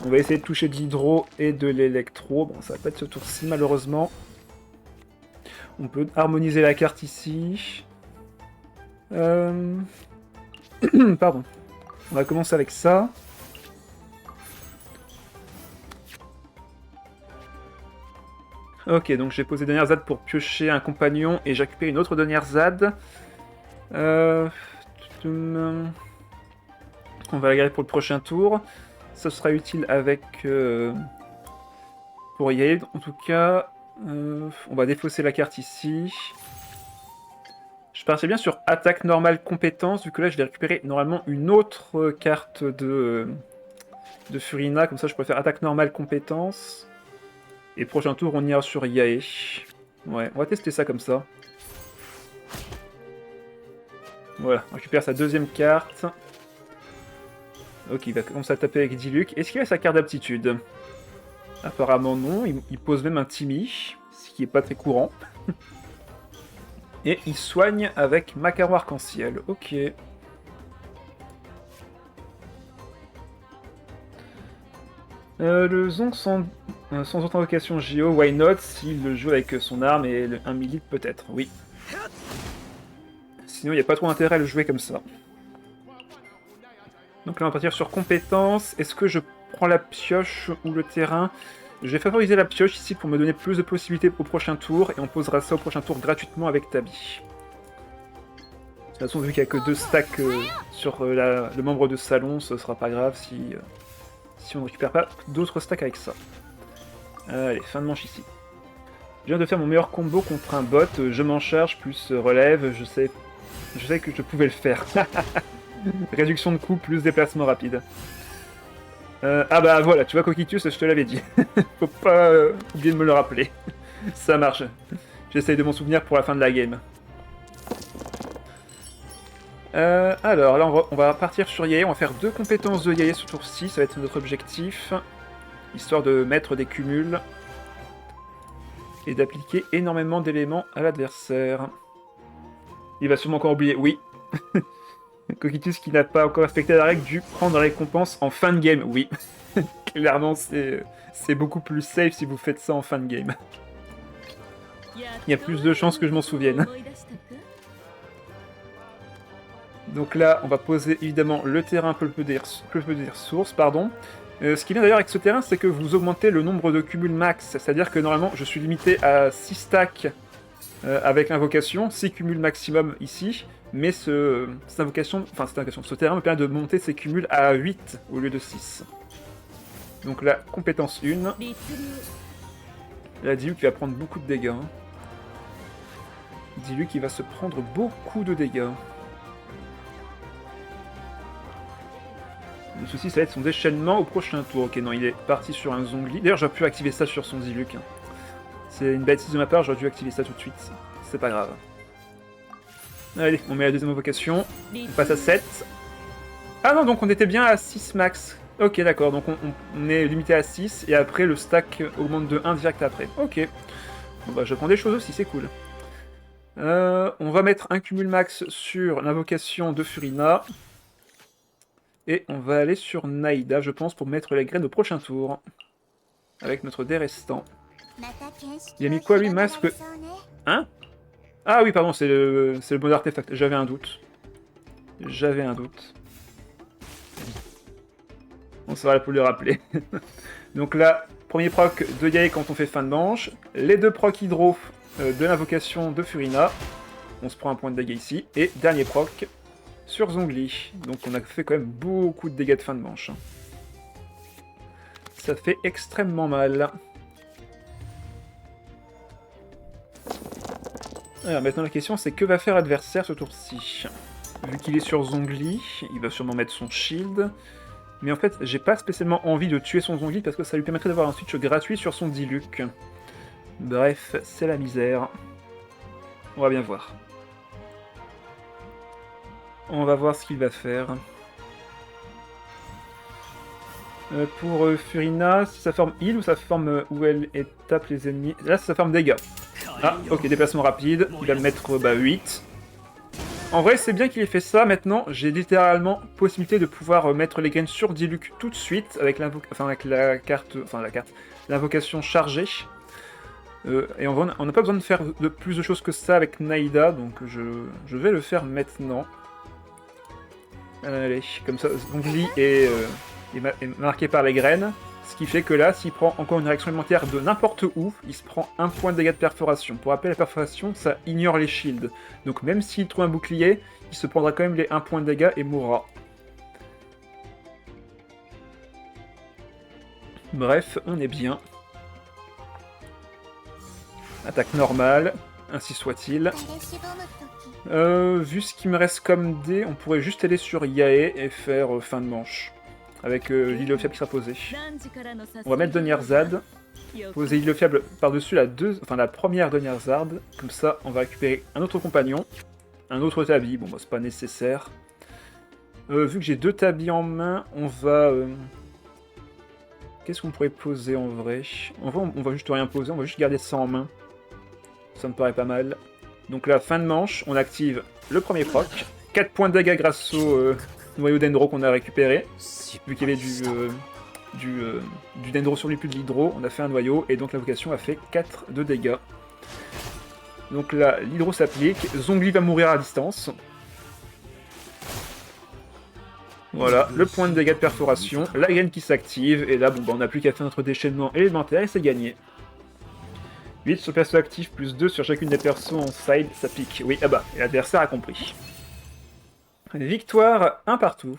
On va essayer de toucher de l'hydro et de l'électro. Bon, ça va pas être ce tour-ci, malheureusement. On peut harmoniser la carte ici. Pardon. On va commencer avec ça. Ok, donc j'ai posé Donnierzad pour piocher un compagnon et j'ai récupéré une autre Donnierzad. On va la garder pour le prochain tour. Ça sera utile avec... pour Yael, en tout cas. On va défausser la carte ici. Je partirai bien sur attaque normale compétence, vu que là je vais récupérer normalement une autre carte de Furina, comme ça je pourrais faire attaque normale compétence. Et prochain tour on ira sur Yae. Ouais, on va tester ça comme ça. Voilà, on récupère sa deuxième carte. Ok, il va commencer à taper avec Diluc. Est-ce qu'il a sa carte d'aptitude? Apparemment non, il pose même un Timmy, ce qui est pas très courant. Et il soigne avec Macaron Arc-en-Ciel, ok. Le Zonk sans autre invocation JO, why not, s'il le joue avec son arme et un melee peut-être, oui. Sinon il n'y a pas trop intérêt à le jouer comme ça. Donc là on va partir sur compétence. Est-ce que je prends la pioche ou le terrain? Je vais favoriser la pioche ici pour me donner plus de possibilités au prochain tour, et on posera ça au prochain tour gratuitement avec Tabi. De toute façon, vu qu'il n'y a que 2 stacks sur le membre de salon, ce sera pas grave si on ne récupère pas d'autres stacks avec ça. Allez, fin de manche ici. Je viens de faire mon meilleur combo contre un bot, je m'en charge, plus relève, je sais que je pouvais le faire. Réduction de coût, plus déplacement rapide. Ah bah voilà, tu vois Coquitius, je te l'avais dit. Faut pas oublier de me le rappeler. Ça marche. J'essaye de m'en souvenir pour la fin de la game. Alors là, on va partir sur Yae, on va faire 2 compétences de Yae ce tour-ci, ça va être notre objectif. Histoire de mettre des cumuls. Et d'appliquer énormément d'éléments à l'adversaire. Il va sûrement encore oublier, oui. Coquitius qui n'a pas encore respecté la règle du prendre la récompense en fin de game, oui. Clairement, c'est beaucoup plus safe si vous faites ça en fin de game. Il y a plus de chances que je m'en souvienne. Donc là, on va poser évidemment le terrain peu des ressources, pardon. Ce qui vient d'ailleurs avec ce terrain, c'est que vous augmentez le nombre de cumuls max. C'est-à-dire que normalement, je suis limité à 6 stacks avec l'invocation, 6 cumuls maximum ici. Mais ce terrain me permet de monter ces cumuls à 8 au lieu de 6. Donc la compétence 1. Là, Diluc qui va prendre beaucoup de dégâts. Diluc qui va se prendre beaucoup de dégâts. Le souci, ça va être son déchaînement au prochain tour. Ok, non, il est parti sur un Zhongli. D'ailleurs, j'aurais pu activer ça sur son Diluc. C'est une bêtise de ma part, j'aurais dû activer ça tout de suite. C'est pas grave. Allez, on met la deuxième invocation. On passe à 7. Ah non, donc on était bien à 6 max. Ok, d'accord, donc on est limité à 6, et après le stack augmente de 1 direct après. Ok. Bon bah j'apprends des choses aussi, c'est cool. On va mettre un cumul max sur l'invocation de Furina. Et on va aller sur Naïda, je pense, pour mettre les graines au prochain tour. Avec notre dé restant. Il a mis quoi lui, masque? Hein? Ah oui, pardon, c'est le bon artefact. J'avais un doute. J'avais un doute. On sera là pour le rappeler. Donc là, premier proc de Yae quand on fait fin de manche. Les 2 procs hydro de l'invocation de Furina. On se prend un point de dégâts ici. Et dernier proc sur Zhongli. Donc on a fait quand même beaucoup de dégâts de fin de manche. Ça fait extrêmement mal. Alors maintenant la question c'est que va faire l'adversaire ce tour-ci. Vu qu'il est sur Zhongli, il va sûrement mettre son shield. Mais en fait, j'ai pas spécialement envie de tuer son Zhongli parce que ça lui permettrait d'avoir un switch gratuit sur son Diluc. Bref, c'est la misère. On va bien voir. On va voir ce qu'il va faire. Pour Furina, si ça forme heal ou ça forme où elle tape les ennemis. Là, ça forme dégâts. Ah, ok, déplacement rapide. Il va le mettre 8. En vrai, c'est bien qu'il ait fait ça. Maintenant, j'ai littéralement possibilité de pouvoir mettre les graines sur Diluc tout de suite avec l'invocation chargée. Et on n'a pas besoin de faire plus de choses que ça avec Naïda, donc je vais le faire maintenant. Allez, comme ça, Zhongli est marqué par les graines, ce qui fait que là, s'il prend encore une réaction élémentaire de n'importe où, il se prend 1 point de dégâts de perforation. Pour rappel, la perforation, ça ignore les shields. Donc même s'il trouve un bouclier, il se prendra quand même les 1 point de dégâts et mourra. Bref, on est bien. Attaque normale, ainsi soit-il. Vu ce qui me reste comme dé, on pourrait juste aller sur Yae et faire fin de manche. Avec l'île fiable qui sera posée. On va mettre Donnierzad. Poser l'île fiable par-dessus la première Donnierzad. Comme ça, on va récupérer un autre compagnon. Un autre tabi. Bon, bah, c'est pas nécessaire. Vu que j'ai 2 tabis en main, on va... Qu'est-ce qu'on pourrait poser en vrai? En vrai, on va juste rien poser, on va juste garder ça en main. Ça me paraît pas mal. Donc là, fin de manche, on active le premier proc. 4 points de dégâts grâce au noyau dendro qu'on a récupéré. Vu qu'il y avait du dendro sur lui, plus de l'hydro, on a fait un noyau, et donc l'invocation a fait 4 de dégâts. Donc là, l'hydro s'applique, Zhongli va mourir à distance. Voilà, le point de dégâts de perforation, la graine qui s'active, et là, bon, bah, on n'a plus qu'à faire notre déchaînement élémentaire et c'est gagné. 8 sur perso actif, plus 2 sur chacune des persos en side, ça pique. Oui, ah bah, et l'adversaire a compris. Victoire, un partout.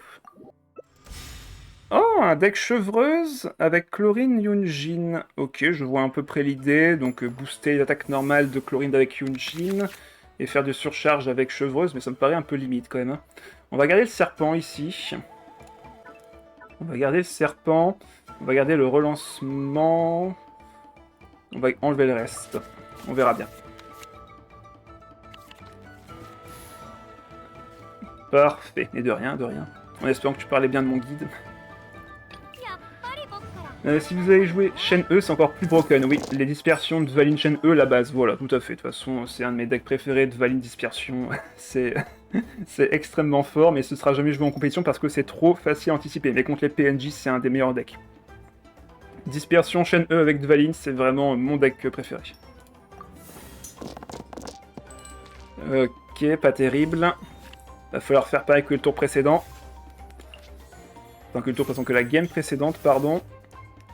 Oh, un deck chevreuse avec Chlorine Yunjin. Ok, je vois à peu près l'idée. Donc booster l'attaque normale de Chlorine avec Yunjin et faire des surcharges avec chevreuse, mais ça me paraît un peu limite quand même. Hein. On va garder le serpent ici. On va garder le serpent. On va garder le relancement. On va enlever le reste. On verra bien. Parfait. Et de rien, de rien. En espérant que tu parlais bien de mon guide. Si vous avez joué Shen E, c'est encore plus broken. Oui, les dispersions de Valine Shen E, la base. Voilà, tout à fait. De toute façon, c'est un de mes decks préférés de Valine Dispersion. c'est extrêmement fort, mais ce sera jamais joué en compétition parce que c'est trop facile à anticiper. Mais contre les PNJ, c'est un des meilleurs decks. Dispersion Shen E avec Dvalin, c'est vraiment mon deck préféré. Ok, pas terrible. Va falloir faire pareil que le tour précédent. Enfin, que le tour précédent, que la game précédente, pardon.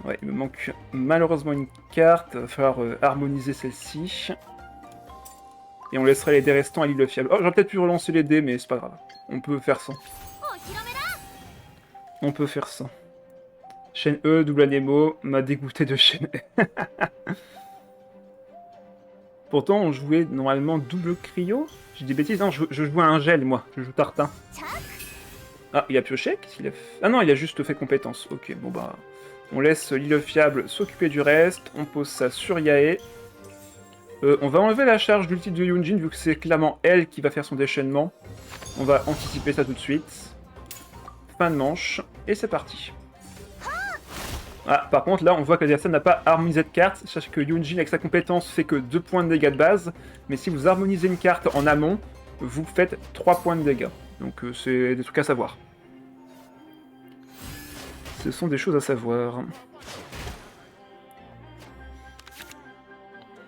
Ouais, il me manque malheureusement une carte. Il va falloir harmoniser celle-ci. Et on laissera les dés restants à l'île fiable. Oh, j'aurais peut-être pu relancer les dés, mais c'est pas grave. On peut faire ça. On peut faire ça. Shen E, double anémo, m'a dégoûté de Shen E. Pourtant, on jouait normalement double cryo. J'ai des bêtises. Non, je jouais un gel, moi. Je joue tartin. Ah, il a pioché? Qu'est-ce qu'il a fait? Ah non, il a juste fait compétence. Ok, bon bah... On laisse l'île fiable s'occuper du reste. On pose ça sur Yae. On va enlever la charge d'ulti de Yunjin, vu que c'est clairement elle qui va faire son déchaînement. On va anticiper ça tout de suite. Fin de manche. Et c'est parti. Ah, par contre, là, on voit que l'adversaire n'a pas harmonisé de carte. Sachez que Yunjin, avec sa compétence, fait que 2 points de dégâts de base. Mais si vous harmonisez une carte en amont, vous faites 3 points de dégâts. Donc c'est des trucs à savoir. Ce sont des choses à savoir.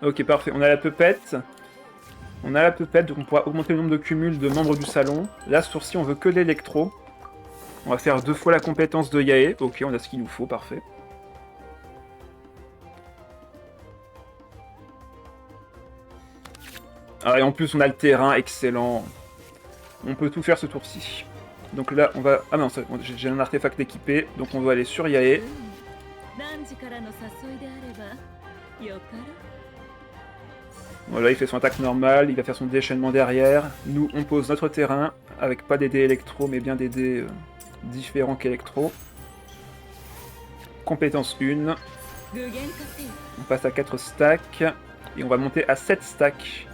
Ok, parfait. On a la pupette. On a la pupette, donc on pourra augmenter le nombre de cumuls de membres du salon. Là, ce tour-ci, on veut que l'électro. On va faire 2 fois la compétence de Yae. Ok, on a ce qu'il nous faut, parfait. Ah, et en plus, on a le terrain, excellent. On peut tout faire ce tour-ci. Donc là, on va... Ah non, j'ai un artefact équipé, donc on va aller sur Yae. Voilà, il fait son attaque normale, il va faire son déchaînement derrière. Nous, on pose notre terrain, avec pas des dés électro, mais bien des dés différents qu'électro. Compétence 1. On passe à 4 stacks, et on va monter à 7 stacks.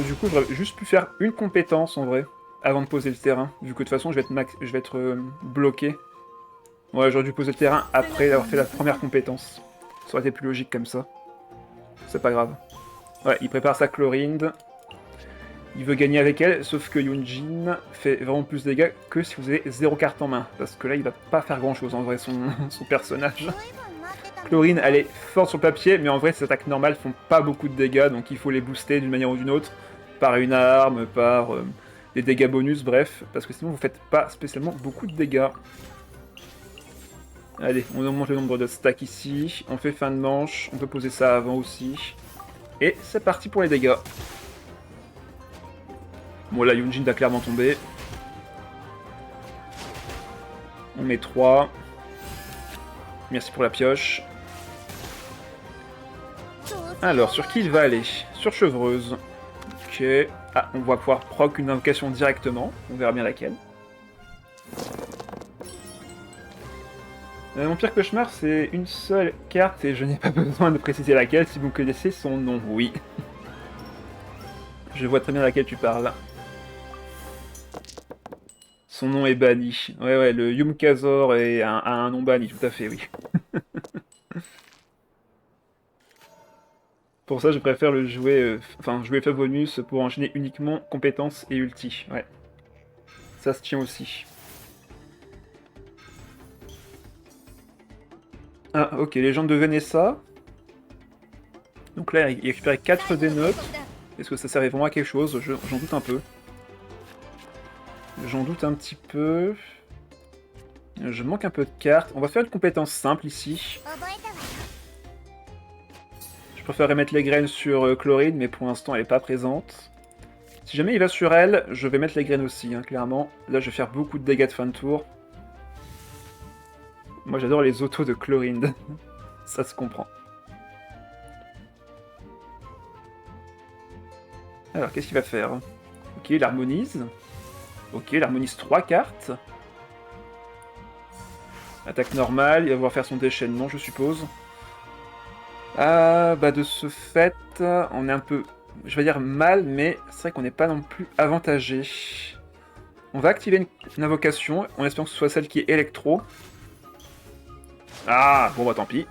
Du coup, j'aurais juste pu faire une compétence, en vrai, avant de poser le terrain, vu que de toute façon, je vais être bloqué. Ouais, j'aurais dû poser le terrain après avoir fait la première compétence. Ça aurait été plus logique comme ça. C'est pas grave. Ouais, il prépare sa Chlorinde. Il veut gagner avec elle, sauf que Yunjin fait vraiment plus de dégâts que si vous avez 0 carte en main. Parce que là, il va pas faire grand chose en vrai, son personnage. Chlorine, elle est forte sur le papier, mais en vrai, ses attaques normales font pas beaucoup de dégâts, donc il faut les booster d'une manière ou d'une autre. Par une arme, par des dégâts bonus, bref. Parce que sinon, vous faites pas spécialement beaucoup de dégâts. Allez, on augmente le nombre de stacks ici. On fait fin de manche. On peut poser ça avant aussi. Et c'est parti pour les dégâts. Bon, là, Yunjin va clairement tomber. On met 3. Merci pour la pioche. Alors, sur qui il va aller? Sur Chevreuse. Ok. Ah, on va pouvoir proc une invocation directement. On verra bien laquelle. Mon pire cauchemar, c'est une seule carte et je n'ai pas besoin de préciser laquelle si vous connaissez son nom. Oui. Je vois très bien laquelle tu parles. Son nom est banni. Ouais, le Yumkazor a un nom banni, tout à fait, oui. Pour ça, je préfère le jouer... jouer Favonius pour enchaîner uniquement compétences et ulti. Ouais. Ça se tient aussi. Ah, ok, légende de Vanessa. Donc là, il récupère 4 des notes. Est-ce que ça servait vraiment à quelque chose? J'en doute un peu. J'en doute un petit peu. Je manque un peu de cartes. On va faire une compétence simple ici. Je préférerais mettre les graines sur Chlorine, mais pour l'instant elle n'est pas présente. Si jamais il va sur elle, je vais mettre les graines aussi, hein, clairement. Là, je vais faire beaucoup de dégâts de fin de tour. Moi, j'adore les autos de Chlorine. Ça se comprend. Alors, qu'est-ce qu'il va faire? Ok, il harmonise. Ok, il harmonise 3 cartes. Attaque normale, il va pouvoir faire son déchaînement, je suppose. Ah, bah de ce fait, on est un peu, je vais dire mal, mais c'est vrai qu'on n'est pas non plus avantagé. On va activer une invocation, en espérant que ce soit celle qui est électro. Ah, bon bah tant pis.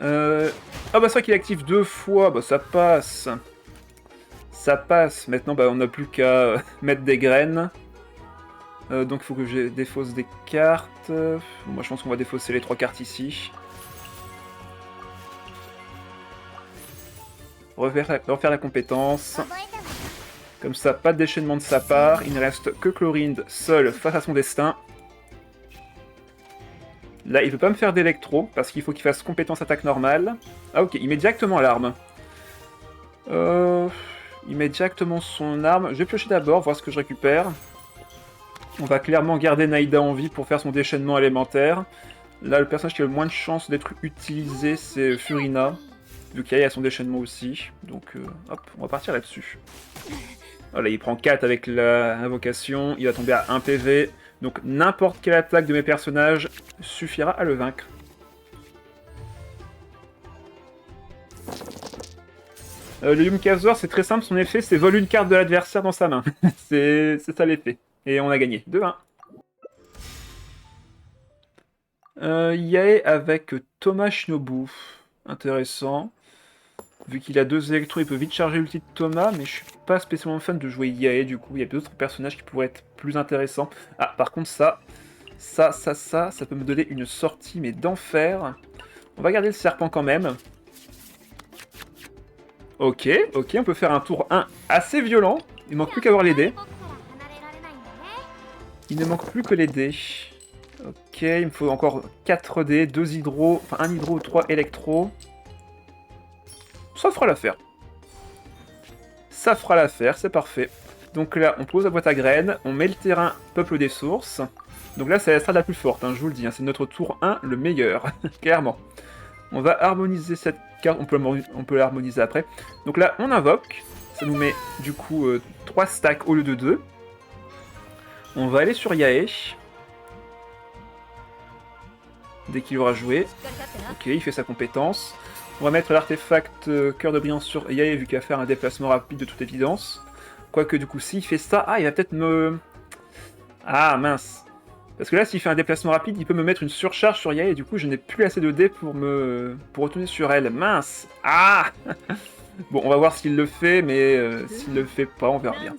Ah bah c'est vrai qu'il active 2 fois, bah ça passe. Ça passe, maintenant bah on n'a plus qu'à mettre des graines. Donc il faut que je défausse des cartes. Moi je pense qu'on va défausser les 3 cartes ici. Refaire la compétence. Comme ça, pas de déchaînement de sa part. Il ne reste que Chlorinde seul face à son destin. Là, il ne peut pas me faire d'électro, parce qu'il faut qu'il fasse compétence attaque normale. Ah ok, il met directement l'arme. Il met directement son arme. Je vais piocher d'abord, voir ce que je récupère. On va clairement garder Naïda en vie pour faire son déchaînement élémentaire. Là, le personnage qui a le moins de chances d'être utilisé, c'est Furina. Vu qu'il y a son déchaînement aussi. Donc, hop, on va partir là-dessus. Voilà, il prend 4 avec l'invocation. Il va tomber à 1 PV. Donc, n'importe quelle attaque de mes personnages suffira à le vaincre. Le Yumkazor, c'est très simple. Son effet, c'est voler une carte de l'adversaire dans sa main. C'est ça l'effet. Et on a gagné. 2-1. Yae avec Thomas Shinobu. Intéressant. Vu qu'il a 2 électros, il peut vite charger l'ulti de Thomas, mais je suis pas spécialement fan de jouer Yae, du coup, il y a d'autres personnages qui pourraient être plus intéressants. Ah, par contre, ça peut me donner une sortie, mais d'enfer. On va garder le serpent quand même. Ok, on peut faire un tour 1 assez violent. Il manque plus qu'à avoir les dés. Il ne manque plus que les dés. Ok, il me faut encore 4 dés, 2 hydro, enfin 1 hydro, 3 électro. Ça fera l'affaire. Ça fera l'affaire, c'est parfait. Donc là, on pose la boîte à graines, on met le terrain peuple des sources. Donc là, c'est la strate la plus forte, hein, je vous le dis. Hein, c'est notre tour 1, le meilleur, clairement. On va harmoniser cette carte, on peut l'harmoniser après. Donc là, on invoque. Ça nous met, du coup, 3 stacks au lieu de 2. On va aller sur Yae. Dès qu'il aura joué. Ok, il fait sa compétence. On va mettre l'artefact cœur de brillance sur Yae, vu qu'il va faire un déplacement rapide de toute évidence. Quoique du coup, s'il fait ça... Ah, il va peut-être me... Ah, mince. Parce que là, s'il fait un déplacement rapide, il peut me mettre une surcharge sur Yae, et du coup, je n'ai plus assez de dés pour retourner sur elle. Mince. Ah. Bon, on va voir s'il le fait, mais s'il le fait pas, on verra bien.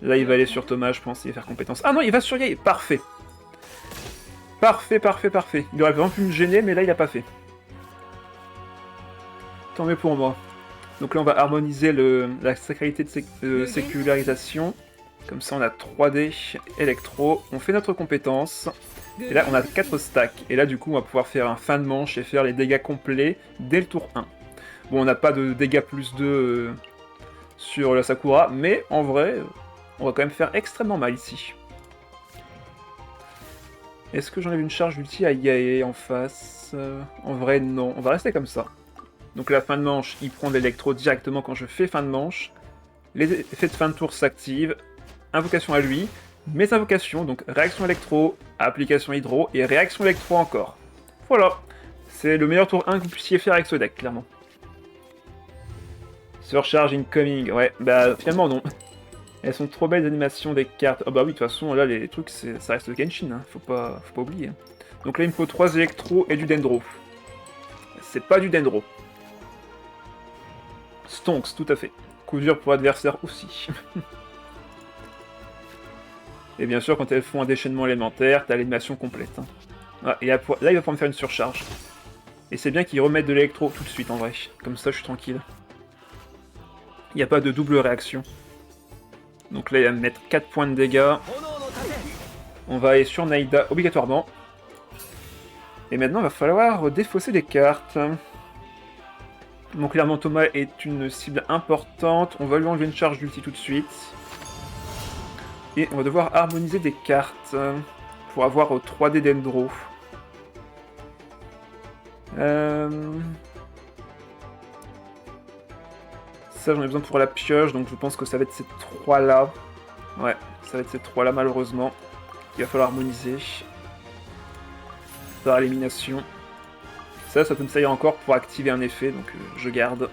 Là, il va aller sur Thomas, je pense, il va faire compétence. Ah non, il va sur Yae. Parfait. Parfait. Il aurait vraiment pu me gêner, mais là, il a pas fait. Tant mieux pour moi. Donc là, on va harmoniser la sacralité de sécularisation. Comme ça, on a 3D électro. On fait notre compétence. Et là, on a 4 stacks. Et là, du coup, on va pouvoir faire un fin de manche et faire les dégâts complets dès le tour 1. Bon, on n'a pas de dégâts plus 2 sur la Sakura, mais en vrai, on va quand même faire extrêmement mal ici. Est-ce que j'enlève une charge ulti à Yae en face? En vrai, non. On va rester comme ça. Donc la fin de manche, il prend l'électro directement quand je fais fin de manche. Les effets de fin de tour s'activent. Invocation à lui. Mes invocations, donc réaction électro, application hydro et réaction électro encore. Voilà. C'est le meilleur tour 1 que vous puissiez faire avec ce deck, clairement. Surcharge incoming. Ouais, bah finalement non. Elles sont trop belles les animations des cartes. Oh bah oui, de toute façon, là les trucs, ça reste Genshin, hein. Faut pas oublier. Donc là il me faut 3 électros et du dendro. C'est pas du dendro. Stonks, tout à fait. Coup dur pour adversaire aussi. Et bien sûr, quand elles font un déchaînement élémentaire, t'as l'animation complète. Hein. Ah, et là, il va pouvoir me faire une surcharge. Et c'est bien qu'il remette de l'électro tout de suite, en vrai. Comme ça, je suis tranquille. Il n'y a pas de double réaction. Donc là, il va me mettre 4 points de dégâts. On va aller sur Naïda obligatoirement. Et maintenant, il va falloir défausser des cartes. Donc clairement, Thomas est une cible importante. On va lui enlever une charge d'ulti tout de suite. Et on va devoir harmoniser des cartes pour avoir 3D Dendro. Ça, j'en ai besoin pour la pioche, donc je pense que ça va être ces 3-là. Ouais, ça va être ces 3-là, malheureusement. Il va falloir harmoniser. Par élimination. Ça peut me servir encore pour activer un effet, donc je garde.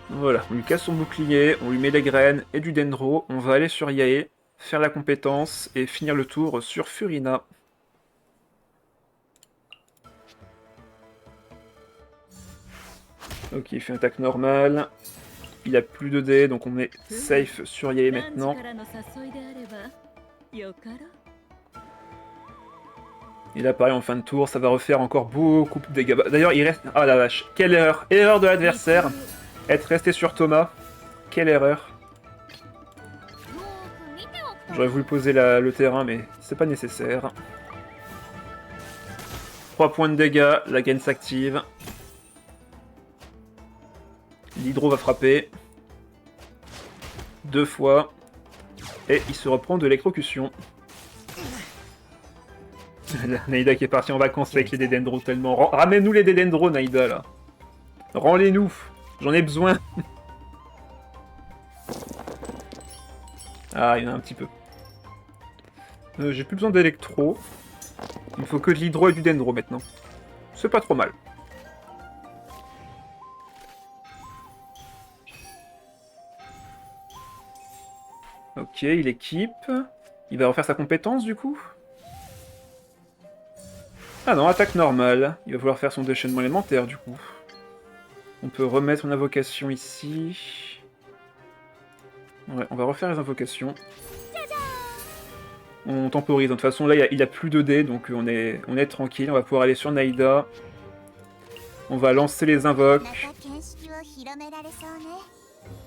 Voilà, on lui casse son bouclier, on lui met des graines et du dendro. On va aller sur Yae, faire la compétence et finir le tour sur Furina. Ok, il fait une attaque normale. Il a plus de dés, donc on est safe sur Yae maintenant. Et là, pareil, en fin de tour, ça va refaire encore beaucoup de dégâts. D'ailleurs, il reste... Ah la vache, quelle erreur! Erreur de l'adversaire. Être resté sur Thomas. Quelle erreur. J'aurais voulu poser le terrain, mais c'est pas nécessaire. 3 points de dégâts, la gaine s'active. L'hydro va frapper. 2 fois. Et il se reprend de l'électrocution. Naïda qui est parti en vacances avec les Dédendros tellement... Ramène-nous les Dédendros, Naïda, là. Rends-les-nous. J'en ai besoin. Ah, il y en a un petit peu. J'ai plus besoin d'électro. Il me faut que de l'hydro et du dendro maintenant. C'est pas trop mal. Ok, il équipe. Il va refaire sa compétence du coup. Ah non, attaque normale. Il va vouloir faire son déchaînement élémentaire du coup. On peut remettre une invocation ici. Ouais, on va refaire les invocations. On temporise. De toute façon, là, il a plus de dés, donc on est tranquille. On va pouvoir aller sur Naïda. On va lancer les invoques.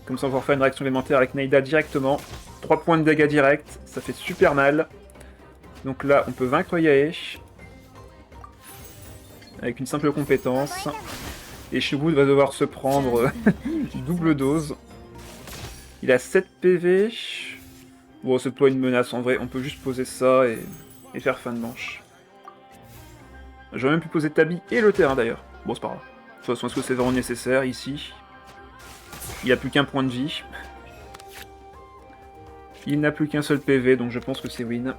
Comme ça, on va pouvoir faire une réaction élémentaire avec Naïda directement. 3 points de dégâts direct. Ça fait super mal. Donc là, on peut vaincre Yae. Avec une simple compétence. Et Shogun va devoir se prendre une double dose. Il a 7 PV. Bon, c'est pas une menace en vrai, on peut juste poser ça et faire fin de manche. J'aurais même pu poser Tabi et le terrain d'ailleurs. Bon, c'est pas grave. De toute façon, est-ce que c'est vraiment nécessaire ici? Il a plus qu'un point de vie. Il n'a plus qu'un seul PV, donc je pense que c'est win.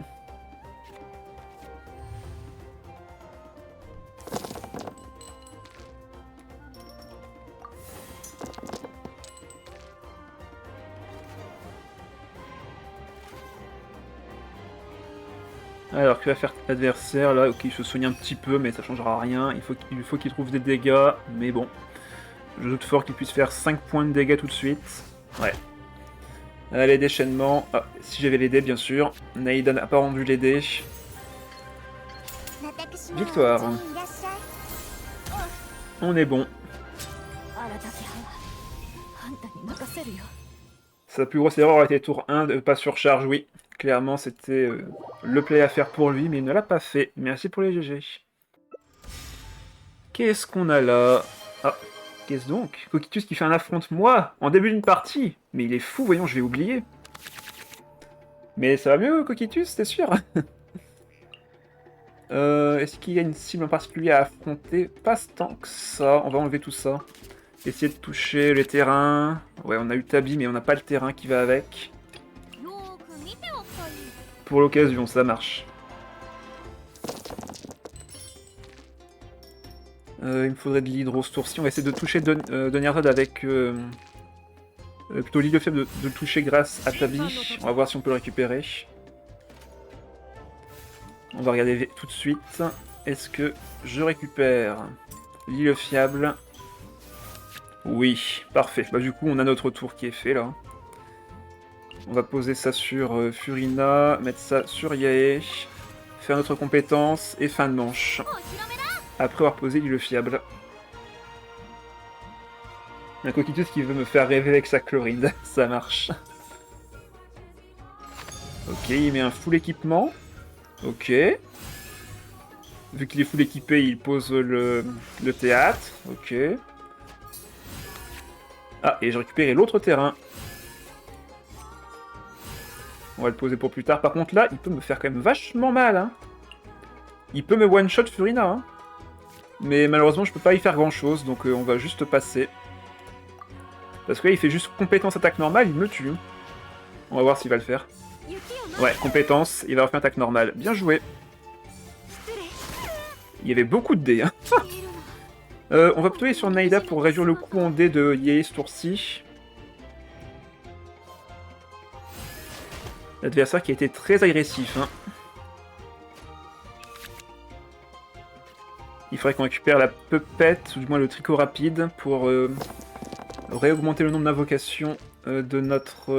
Alors, que va faire l'adversaire là? Ok, il se soigne un petit peu, mais ça changera rien. Il faut qu'il trouve des dégâts, mais bon. Je doute fort qu'il puisse faire 5 points de dégâts tout de suite. Ouais. Allez, déchaînement. Ah, si j'avais les dés, bien sûr. Naïda n'a pas rendu les dés. Victoire. On est bon. Sa plus grosse erreur aurait été tour 1 de pas surcharge, oui. Clairement, c'était le play à faire pour lui, mais il ne l'a pas fait. Merci pour les GG. Qu'est-ce qu'on a là? Ah, qu'est-ce donc? Coquitus qui fait un affronte-moi en début d'une partie. Mais il est fou, voyons, je vais oublier. Mais ça va mieux, Coquitus, c'est sûr. Est-ce qu'il y a une cible en particulier à affronter? Pas tant que ça. On va enlever tout ça. Essayer de toucher les terrains. Ouais, on a eu Tabi, mais on n'a pas le terrain qui va avec. Pour l'occasion, ça marche. Il me faudrait de l'hydro ce tour-ci. On va essayer de toucher Donyerzad avec... plutôt l'île faible de le toucher grâce à Tabi. On va voir si on peut le récupérer. On va regarder tout de suite. Est-ce que je récupère l'île fiable? Oui, parfait. Bah du coup, on a notre tour qui est fait là. On va poser ça sur Furina, mettre ça sur Yae, faire notre compétence et fin de manche. Après avoir posé l'île fiable. Un coquitus qui veut me faire rêver avec sa chlorine. Ça marche. Ok, il met un full équipement. Ok. Vu qu'il est full équipé, il pose le théâtre. Ok. Ah, et j'ai récupéré l'autre terrain. On va le poser pour plus tard. Par contre, là, il peut me faire quand même vachement mal. Hein. Il peut me one-shot Furina. Hein. Mais malheureusement, je peux pas y faire grand-chose. Donc, on va juste passer. Parce que là, il fait juste compétence attaque normale, il me tue. On va voir s'il va le faire. Ouais, compétence, il va refaire attaque normale. Bien joué. Il y avait beaucoup de dés. Hein. On va plutôt aller sur Naïda pour réduire le coût en dés de Yae ce tour-ci. L'adversaire qui a été très agressif. Hein. Il faudrait qu'on récupère la pupette, ou du moins le tricot rapide, pour réaugmenter le nombre d'invocations de notre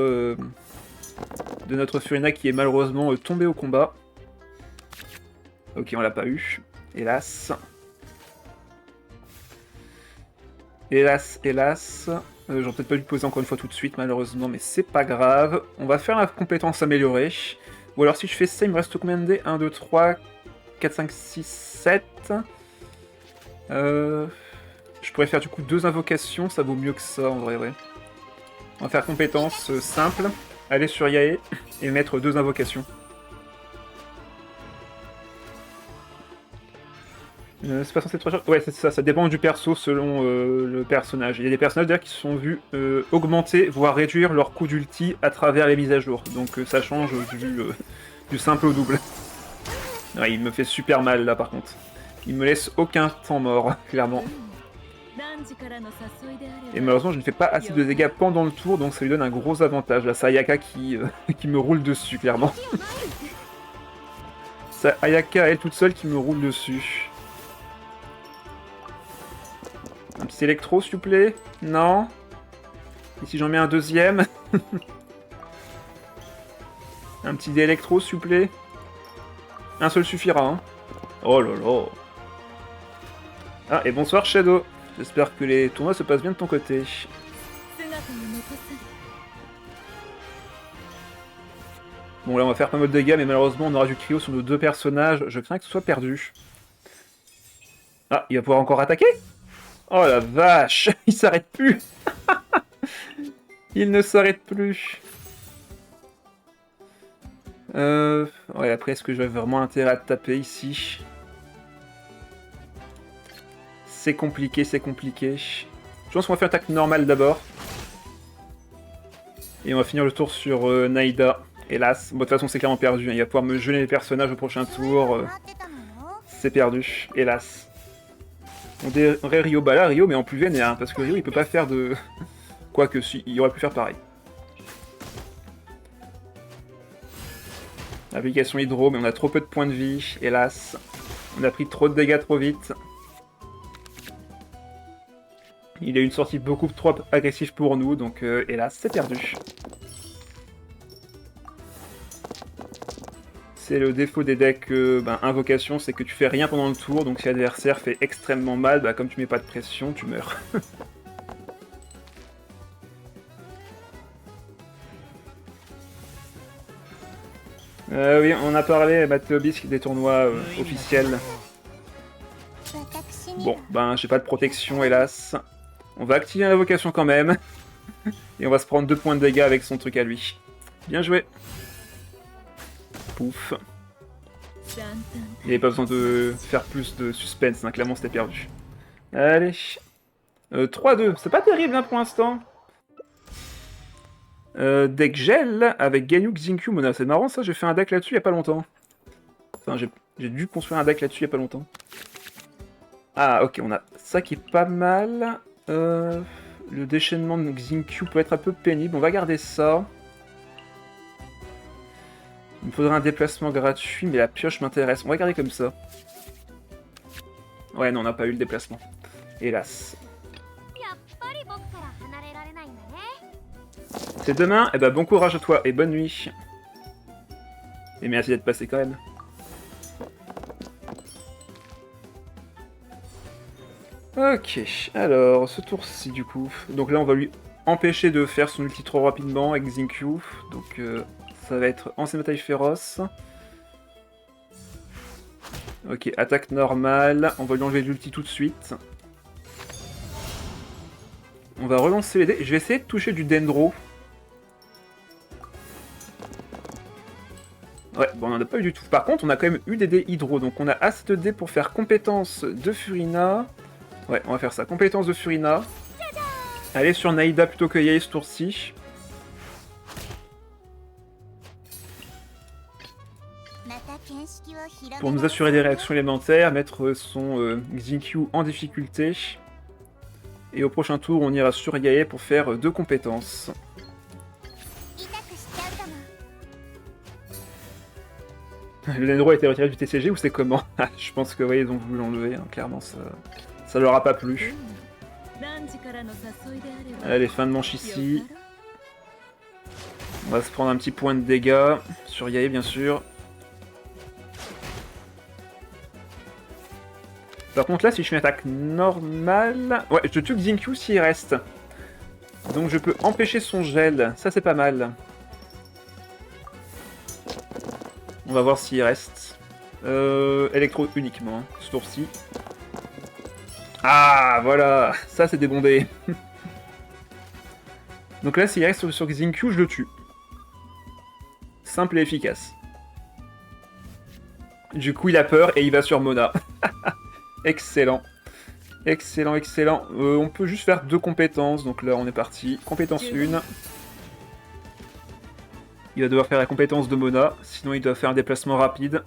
Furina qui est malheureusement tombé au combat. Ok, on l'a pas eu. Hélas. Hélas. J'aurais peut-être pas dû le poser encore une fois tout de suite, malheureusement, mais c'est pas grave. On va faire la compétence améliorée. Ou alors si je fais ça, il me reste combien de dés 1, 2, 3, 4, 5, 6, 7. Je pourrais faire du coup 2 invocations, ça vaut mieux que ça en vrai, ouais. On va faire compétence simple, aller sur Yae et mettre 2 invocations. C'est pas censé être rechargé. Ouais, c'est ça dépend du perso selon le personnage. Il y a des personnages d'ailleurs qui se sont vus augmenter, voire réduire leur coût d'ulti à travers les mises à jour. Donc ça change du simple au double. Ouais, il me fait super mal là par contre. Il me laisse aucun temps mort, clairement. Et malheureusement, je ne fais pas assez de dégâts pendant le tour, donc ça lui donne un gros avantage. Là, c'est Ayaka qui me roule dessus, clairement. C'est Ayaka, elle toute seule, qui me roule dessus. Un petit électro, s'il vous plaît. Non. Et si j'en mets un deuxième. Un petit électro, s'il vous plaît. Un seul suffira. Hein. Oh là là. Ah, et bonsoir Shadow. J'espère que les tournois se passent bien de ton côté. Bon, là, on va faire pas mal de dégâts, mais malheureusement, on aura du cryo sur nos 2 personnages. Je crains que ce soit perdu. Ah, il va pouvoir encore attaquer? Oh la vache! Il s'arrête plus! Il ne s'arrête plus. Ouais, après, est-ce que j'avais vraiment intérêt à taper ici? C'est compliqué, c'est compliqué. Je pense qu'on va faire attaque normale d'abord. Et on va finir le tour sur Naïda. Hélas. Bon, de toute façon, c'est clairement perdu. Hein. Il va pouvoir me geler les personnages au prochain tour. C'est perdu. Hélas. On dirait Rio. Bah là, Rio, mais en plus vénère. Hein, parce que Rio, il peut pas faire de... Quoique, si, il aurait pu faire pareil. Application hydro, mais on a trop peu de points de vie. Hélas. On a pris trop de dégâts trop vite. Il a une sortie beaucoup trop agressive pour nous, donc hélas, c'est perdu. C'est le défaut des decks invocation, c'est que tu fais rien pendant le tour, donc si l'adversaire fait extrêmement mal, bah, comme tu mets pas de pression, tu meurs. Oui, on a parlé, Mathéobisque, des tournois officiels. Bon, ben j'ai pas de protection, hélas. On va activer l'invocation quand même. Et on va se prendre 2 points de dégâts avec son truc à lui. Bien joué. Pouf. Il n'y avait pas besoin de faire plus de suspense, hein. Clairement c'était perdu. Allez. 3-2, c'est pas terrible hein, pour l'instant. Deck gel avec Ganyuk Zincu Mona. C'est marrant ça, j'ai fait un deck là-dessus il y a pas longtemps. Enfin, j'ai dû construire un deck là-dessus il y a pas longtemps. Ah, ok, on a ça qui est pas mal. Le déchaînement de Zincu peut être un peu pénible. On va garder ça. Il me faudrait un déplacement gratuit, mais la pioche m'intéresse. On va garder comme ça. Ouais, non, on n'a pas eu le déplacement. Hélas. C'est demain? Eh ben, bon courage à toi et bonne nuit. Et merci d'être passé quand même. Ok, alors ce tour-ci du coup. Donc là on va lui empêcher de faire son ulti trop rapidement avec Xingqiu. Donc ça va être ancienne bataille féroce. Ok, attaque normale. On va lui enlever l'ulti tout de suite. On va relancer les dés. Je vais essayer de toucher du Dendro. Ouais, bon, on n'en a pas eu du tout. Par contre, on a quand même eu des dés hydro. Donc on a assez de dés pour faire compétence de Furina. Ouais, on va faire ça. Compétence de Furina. Aller sur Naïda plutôt que Yae ce tour-ci. Pour nous assurer des réactions élémentaires, mettre son Xingqiu en difficulté. Et au prochain tour, on ira sur Yae pour faire 2 compétences. Le Dendro a été retiré du TCG ou c'est comment? Je pense que ouais, ils ont voulu l'enlever, hein. Clairement ça leur a pas plu. Allez, fin de manche ici. On va se prendre un petit point de dégâts sur Yae bien sûr. Par contre là, si je fais une attaque normale... Ouais, je tue Xingqiu s'il reste. Donc je peux empêcher son gel, ça c'est pas mal. On va voir s'il reste. Électro uniquement, hein, ce tour-ci. Ah, voilà, ça c'est des bons dés. Donc là, s'il reste sur Xingqiu, je le tue. Simple et efficace. Du coup, il a peur et il va sur Mona. Excellent. Excellent, excellent. On peut juste faire 2 compétences, donc là on est parti. Compétence 1. Il va devoir faire la compétence de Mona, sinon il doit faire un déplacement rapide.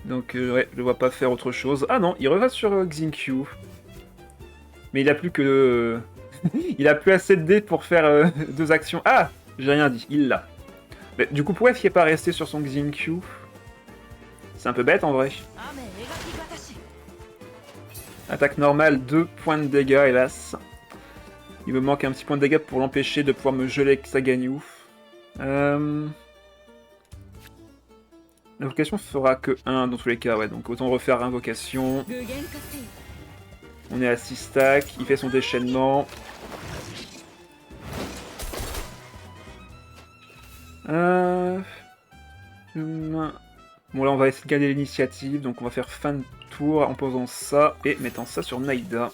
Donc ouais, je le vois pas faire autre chose. Ah non, il revient sur Xingqiu. Mais il a plus que... il a plus assez de dés pour faire 2 actions. Ah, j'ai rien dit, il l'a. Mais du coup, pourquoi est-ce qu'il n'est pas resté sur son Xingqiu? C'est un peu bête en vrai. Attaque normale, 2 points de dégâts, hélas. Il me manque un petit point de dégâts pour l'empêcher de pouvoir me geler avec sa Ganyu. L'invocation fera que 1 dans tous les cas, ouais, donc autant refaire invocation. On est à 6 stacks, il fait son déchaînement. Bon là on va essayer de gagner l'initiative, donc on va faire fin de tour en posant ça et mettant ça sur Naïda.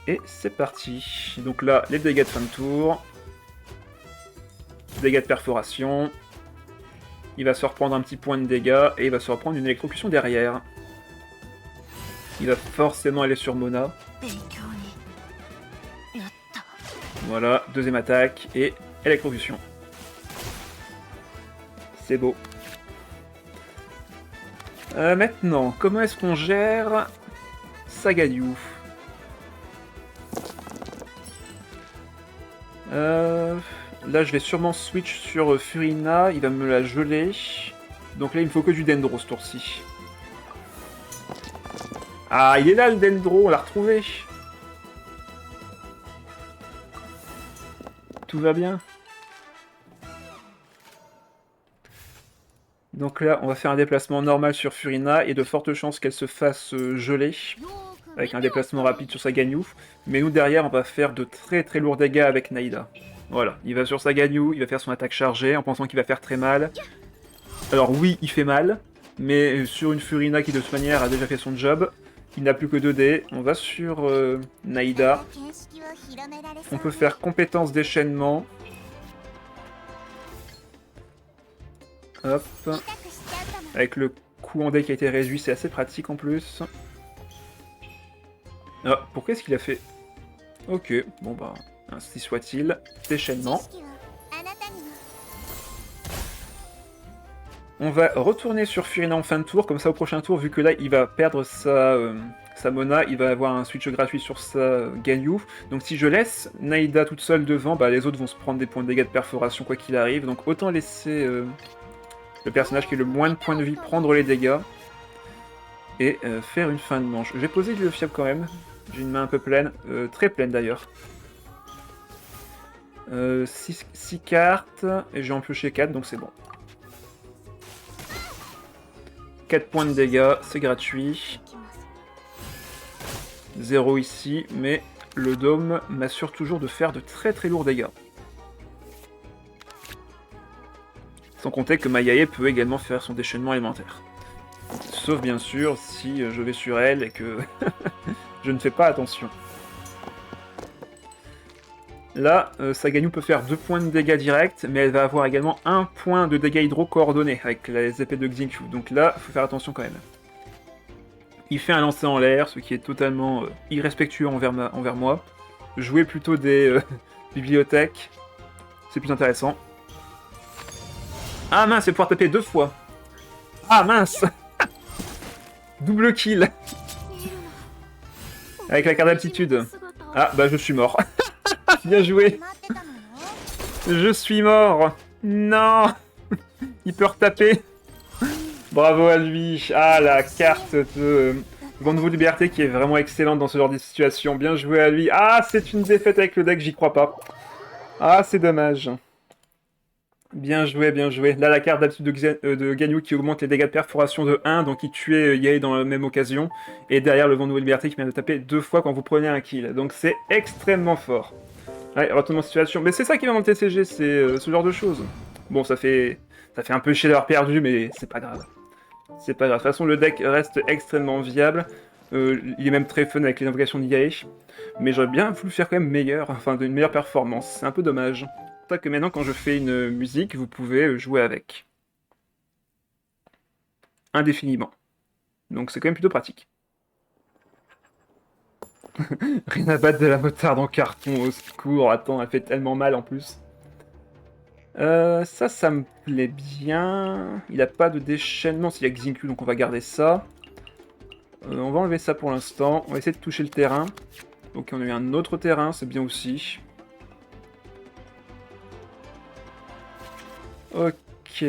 Et c'est parti. Donc là, les dégâts de fin de tour. Dégâts de perforation. Il va se reprendre un petit point de dégâts et il va se reprendre une électrocution derrière. Il va forcément aller sur Mona. Voilà, deuxième attaque et électrocution. C'est beau. Maintenant, comment est-ce qu'on gère sa Ganyu? Là, je vais sûrement switch sur Furina. Il va me la geler. Donc là, il me faut que du Dendro ce tour-ci. Ah, il est là le Dendro, on l'a retrouvé. Tout va bien. Donc là, on va faire un déplacement normal sur Furina et de fortes chances qu'elle se fasse geler. Avec un déplacement rapide sur sa Ganyu. Mais nous, derrière, on va faire de très très lourds dégâts avec Naïda. Voilà, il va sur sa Ganyu, il va faire son attaque chargée en pensant qu'il va faire très mal. Alors oui, il fait mal, mais sur une Furina qui de toute manière a déjà fait son job, il n'a plus que 2 dés. On va sur Naïda. On peut faire compétence déchaînement. Hop. Avec le coup en dé qui a été réduit, c'est assez pratique en plus. Ah, pourquoi est-ce qu'il a fait... Ok, bon bah, ainsi soit-il. Déchaînement. On va retourner sur Furina en fin de tour, comme ça au prochain tour, vu que là il va perdre sa Mona, il va avoir un switch gratuit sur sa Ganyu. Donc si je laisse Naïda toute seule devant, bah les autres vont se prendre des points de dégâts de perforation quoi qu'il arrive. Donc autant laisser le personnage qui a le moins de points de vie prendre les dégâts. Et faire une fin de manche. Je vais poser du fiable quand même. J'ai une main un peu pleine, très pleine d'ailleurs. 6 cartes, et j'ai empioché 4, donc c'est bon. 4 points de dégâts, c'est gratuit. 0 ici, mais le dôme m'assure toujours de faire de très très lourds dégâts. Sans compter que ma Yae peut également faire son déchaînement élémentaire. Sauf bien sûr si je vais sur elle et que je ne fais pas attention. Là, Saganyu peut faire 2 points de dégâts directs, mais elle va avoir également 1 point de dégâts hydro coordonnés avec les épées de Xingqiu. Donc là, il faut faire attention quand même. Il fait un lancer en l'air, ce qui est totalement irrespectueux envers moi. Jouer plutôt des bibliothèques, c'est plus intéressant. Ah mince, c'est pouvoir taper 2 fois. Ah mince. Double kill. Avec la carte d'aptitude. Ah bah je suis mort. Bien joué. Je suis mort. Non. Il peut retaper. Bravo à lui. Ah, la carte de Vent Liberté qui est vraiment excellente dans ce genre de situation. Bien joué à lui. Ah, c'est une défaite avec le deck, j'y crois pas. Ah, c'est dommage. Bien joué, bien joué. Là, la carte d'habitude de Ganyu qui augmente les dégâts de perforation de 1, donc il tuait Yae dans la même occasion. Et derrière, le Vent de Liberté qui vient de taper 2 fois quand vous prenez un kill. Donc c'est extrêmement fort. Ouais, retournement de situation. Mais c'est ça qui va dans le TCG, c'est ce genre de choses. Bon, ça fait un peu chier d'avoir perdu, mais c'est pas grave. C'est pas grave. De toute façon, le deck reste extrêmement viable. Il est même très fun avec les invocations de Yae. Mais j'aurais bien voulu faire quand même meilleur, enfin une meilleure performance. C'est un peu dommage. C'est pour ça que maintenant, quand je fais une musique, vous pouvez jouer avec. Indéfiniment. Donc c'est quand même plutôt pratique. Rien à battre de la motarde en carton, au secours. Attends, elle fait tellement mal en plus. Ça me plaît bien. Il a pas de déchaînement s'il y a Xingqiu, donc on va garder ça. On va enlever ça pour l'instant. On va essayer de toucher le terrain. Ok, on a eu un autre terrain, c'est bien aussi. Ok,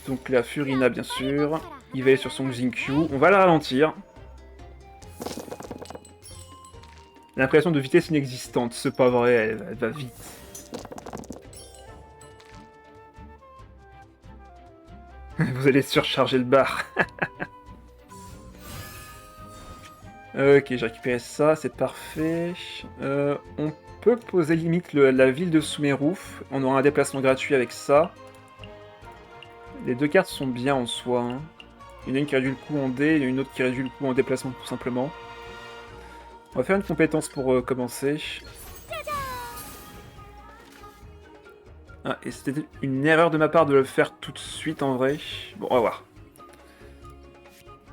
donc la Furina bien sûr. Il va aller sur son Xingqiu. On va la ralentir. L'impression de vitesse inexistante, c'est pas vrai, elle va vite. Vous allez surcharger le bar. Ok, j'ai récupéré ça, c'est parfait. On peut poser limite la ville de Sumeru. On aura un déplacement gratuit avec ça. Les 2 cartes sont bien en soi. Hein. Il y en a une qui réduit le coût en dé, il y en a une autre qui réduit le coût en déplacement tout simplement. On va faire une compétence pour commencer. Ah, et c'était une erreur de ma part de le faire tout de suite en vrai. Bon, on va voir.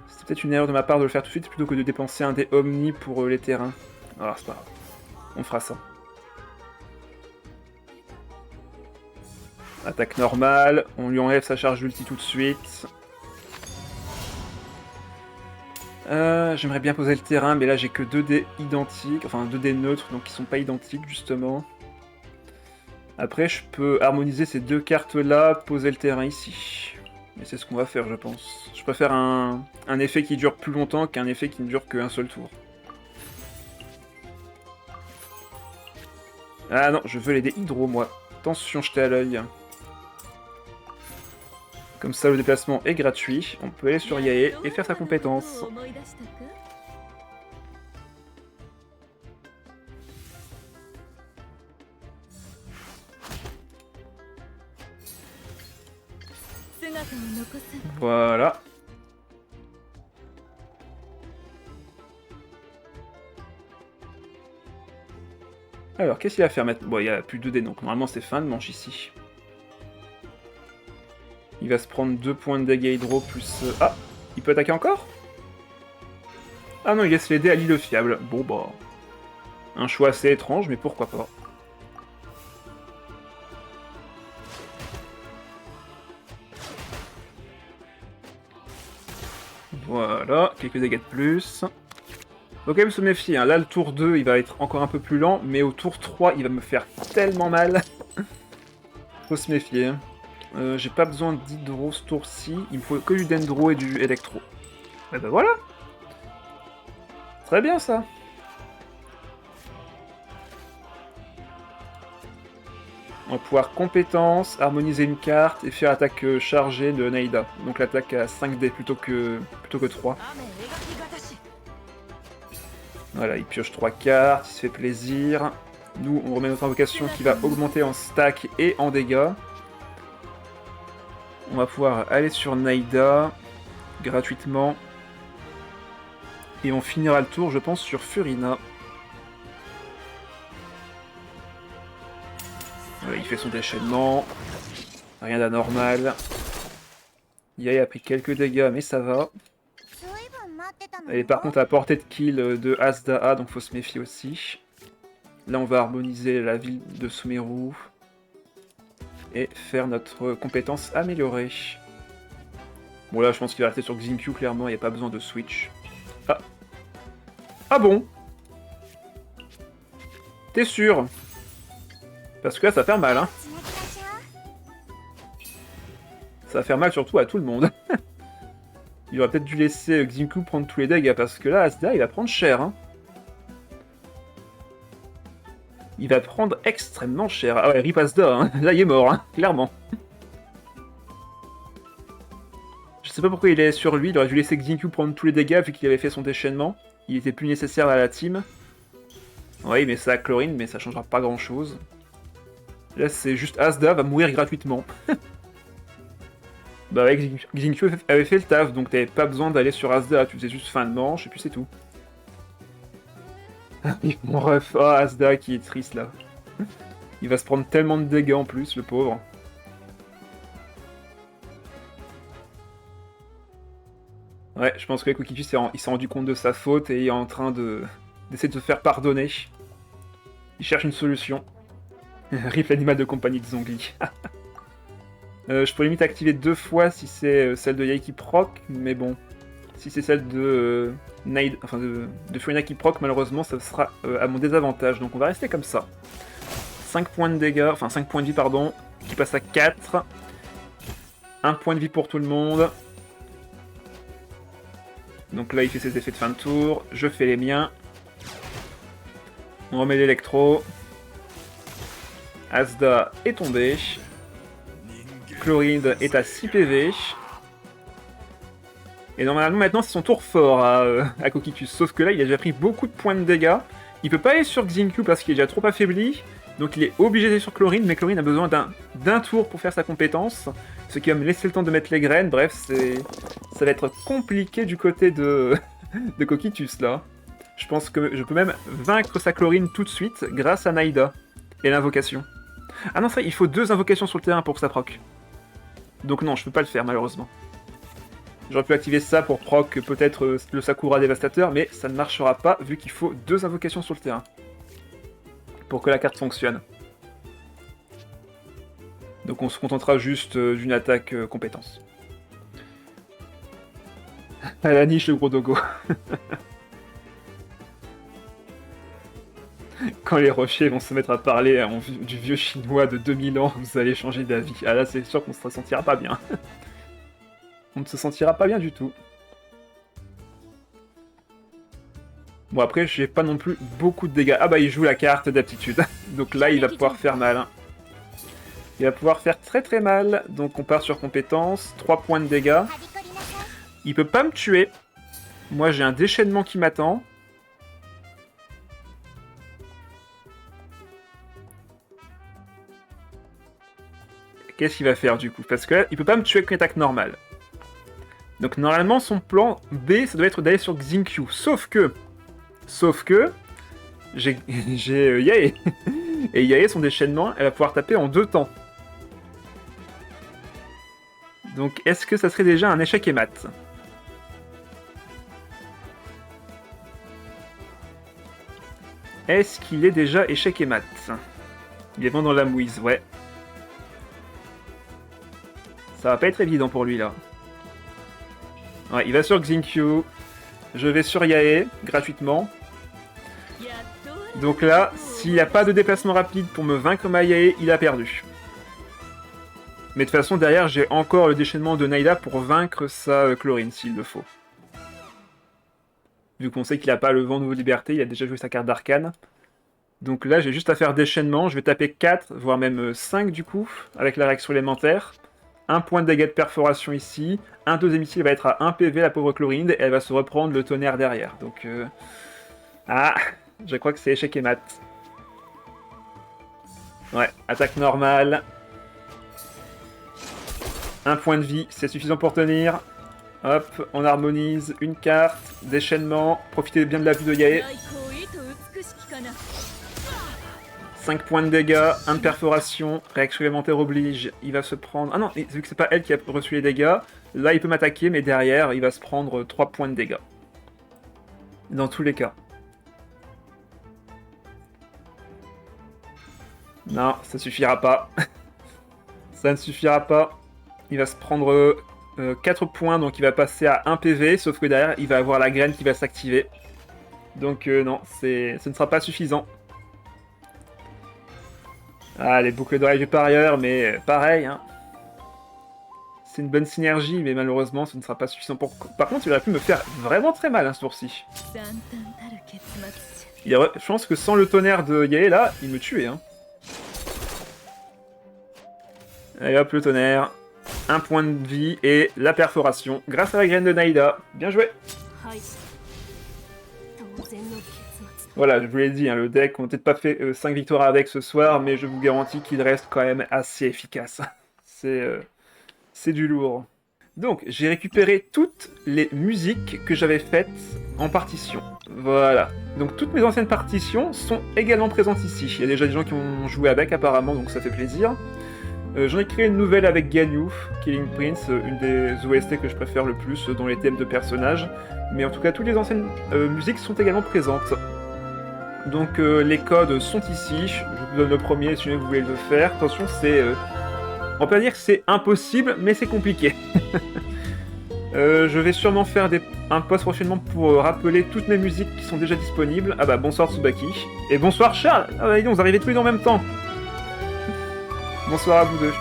C'était peut-être une erreur de ma part de le faire tout de suite plutôt que de dépenser un dé Omni pour les terrains. Alors, c'est pas grave. On fera ça. Attaque normale, on lui enlève sa charge d'ulti tout de suite. J'aimerais bien poser le terrain, mais là j'ai que 2 dés identiques, enfin 2 dés neutres, donc ils sont pas identiques justement. Après je peux harmoniser ces 2 cartes là, poser le terrain ici. Mais c'est ce qu'on va faire je pense. Je préfère un effet qui dure plus longtemps qu'un effet qui ne dure qu'un seul tour. Ah non, je veux les dés hydro moi. Attention, jetez à l'œil. Comme ça, le déplacement est gratuit. On peut aller sur Yae et faire sa compétence. Voilà. Alors, qu'est-ce qu'il va faire maintenant? Bon, il n'y a plus de dés, donc normalement c'est fin de manche ici. Il va se prendre 2 points de dégâts hydro plus... Ah! Il peut attaquer encore? Ah non, il laisse les dés à l'île fiable. Bon bah... Un choix assez étrange, mais pourquoi pas. Voilà, quelques dégâts de plus. Faut quand même se méfier, hein. Là le tour 2 il va être encore un peu plus lent, mais au tour 3 il va me faire tellement mal. Faut se méfier. J'ai pas besoin d'hydro ce tour-ci, il me faut que du dendro et du électro. Et ben voilà. Très bien ça. On va pouvoir compétence, harmoniser une carte et faire attaque chargée de Naïda. Donc l'attaque à 5D plutôt que 3. Voilà, il pioche 3 cartes, il se fait plaisir. Nous, on remet notre invocation qui va augmenter en stack et en dégâts. On va pouvoir aller sur Naïda, gratuitement. Et on finira le tour, je pense, sur Furina. Voilà, il fait son déchaînement. Rien d'anormal. Yae a pris quelques dégâts, mais ça va. Et par contre, à portée de kill de Asda, donc faut se méfier aussi. Là, on va harmoniser la ville de Sumeru. Et faire notre compétence améliorée. Bon, là, je pense qu'il va rester sur Xingqiu, clairement, il n'y a pas besoin de switch. Ah. Ah bon? T'es sûr? Parce que là, ça va faire mal, hein. Ça va faire mal surtout à tout le monde. Il aurait peut-être dû laisser Xingqiu prendre tous les dégâts, parce que là, Asda, il va prendre cher, hein. Il va prendre extrêmement cher. Ah ouais, rip Asda, hein. Là, il est mort, hein, clairement. Je sais pas pourquoi il est sur lui, il aurait dû laisser Xingqiu prendre tous les dégâts, vu qu'il avait fait son déchaînement. Il était plus nécessaire à la team. Ouais, mais ça a Chlorine, mais ça changera pas grand-chose. Là, c'est juste Asda va mourir gratuitement. Bah ouais, Xingqiu avait fait le taf, donc t'avais pas besoin d'aller sur Asda, tu faisais juste fin de manche, et puis c'est tout. Mon ref, oh Asda qui est triste là. Il va se prendre tellement de dégâts en plus, le pauvre. Ouais, je pense que Kokichi s'est rendu compte de sa faute et il est en train d'essayer de se faire pardonner. Il cherche une solution. Rip l'animal de compagnie de Zhongli. Je peux limite activer 2 fois si c'est celle de Yae qui proc, mais bon. Si c'est celle de de Furina qui proc, malheureusement, ça sera à mon désavantage. Donc on va rester comme ça. 5 points de dégâts, enfin 5 points de vie, pardon, qui passe à 4. 1 point de vie pour tout le monde. Donc là, il fait ses effets de fin de tour. Je fais les miens. On remet l'électro. Asda est tombé. Chlorine est à 6 PV. Et normalement, maintenant, c'est son tour fort à Coquicus. Sauf que là, il a déjà pris beaucoup de points de dégâts. Il peut pas aller sur Xingqiu parce qu'il est déjà trop affaibli. Donc il est obligé d'aller sur Chlorine, mais Chlorine a besoin d'un tour pour faire sa compétence. Ce qui va me laisser le temps de mettre les graines. Bref, ça va être compliqué du côté de Coquicus, là. Je pense que je peux même vaincre sa Chlorine tout de suite grâce à Naïda et l'invocation. Ah non, ça, il faut 2 invocations sur le terrain pour que ça proc. Donc non, je peux pas le faire, malheureusement. J'aurais pu activer ça pour proc peut-être le Sakura dévastateur, mais ça ne marchera pas vu qu'il faut 2 invocations sur le terrain pour que la carte fonctionne. Donc on se contentera juste d'une attaque compétence. À la niche, le gros dogo. Quand les rochers vont se mettre à parler du vieux chinois de 2000 ans, vous allez changer d'avis. Ah là, c'est sûr qu'on se sentira pas bien. On ne se sentira pas bien du tout. Bon, après, j'ai pas non plus beaucoup de dégâts. Ah bah, il joue la carte d'aptitude. Donc là, il va pouvoir faire mal. Hein. Il va pouvoir faire très très mal. Donc on part sur compétence. 3 points de dégâts. Il peut pas me tuer. Moi, j'ai un déchaînement qui m'attend. Qu'est-ce qu'il va faire du coup? Parce que là, il peut pas me tuer avec une attaque normale. Donc normalement, son plan B, ça doit être d'aller sur Xingqiu. Sauf que, j'ai Yae. Et Yae, son déchaînement, elle va pouvoir taper en 2 temps. Donc est-ce que ça serait déjà un échec et mat? Est-ce qu'il est déjà échec et mat? Il est vraiment dans la mouise, ouais. Ça va pas être évident pour lui là. Ouais, il va sur Xingqiu. Je vais sur Yae, gratuitement. Donc là, s'il n'y a pas de déplacement rapide pour me vaincre ma Yae, il a perdu. Mais de toute façon, derrière, j'ai encore le déchaînement de Naïda pour vaincre sa Chlorine, s'il le faut. Vu qu'on sait qu'il n'a pas le vent Nouveau Liberté, il a déjà joué sa carte d'arcane. Donc là, j'ai juste à faire déchaînement. Je vais taper 4, voire même 5 du coup, avec la réaction élémentaire. 1 point de dégâts de perforation ici. Un deuxième missile va être à 1 PV, la pauvre Chlorine, et elle va se reprendre le tonnerre derrière. Donc Ah, je crois que c'est échec et mat. Ouais, attaque normale. Un point de vie, c'est suffisant pour tenir. Hop, on harmonise une carte, déchaînement. Profitez bien de la vue de Yae. 5 points de dégâts, 1 de perforation, réaction élémentaire oblige, il va se prendre... Ah non, vu que c'est pas elle qui a reçu les dégâts, là il peut m'attaquer, mais derrière il va se prendre 3 points de dégâts. Dans tous les cas. Non, ça suffira pas. Ça ne suffira pas. Il va se prendre 4 points, donc il va passer à 1 PV, sauf que derrière il va avoir la graine qui va s'activer. Donc non, ce ne sera pas suffisant. Ah, les boucles d'oreilles du parieur, mais pareil, hein. C'est une bonne synergie, mais malheureusement, ce ne sera pas suffisant pour... Par contre, il aurait pu me faire vraiment très mal, hein, ce tour-ci. Je pense que sans le tonnerre de Yae, là, il me tuait, hein. Allez hop, le tonnerre. 1 point de vie et la perforation, grâce à la graine de Naïda. Bien joué. Voilà, je vous l'ai dit, hein, le deck, on n'a peut-être pas fait 5 victoires avec ce soir, mais je vous garantis qu'il reste quand même assez efficace. C'est du lourd. Donc, j'ai récupéré toutes les musiques que j'avais faites en partition. Voilà. Donc, toutes mes anciennes partitions sont également présentes ici. Il y a déjà des gens qui ont joué avec, apparemment, donc ça fait plaisir. J'en ai créé une nouvelle avec Ganyu, Killing Prince, une des OST que je préfère le plus dans les thèmes de personnages. Mais en tout cas, toutes les anciennes musiques sont également présentes. Donc les codes sont ici, je vous donne le premier si vous voulez le faire. Attention, c'est... on peut pas dire que c'est impossible, mais c'est compliqué. Je vais sûrement faire un post prochainement pour rappeler toutes mes musiques qui sont déjà disponibles. Ah bah bonsoir Tsubaki. Et bonsoir Charles. Ah bah dis donc, vous arrivez tous les deux en même temps. Bonsoir à vous deux.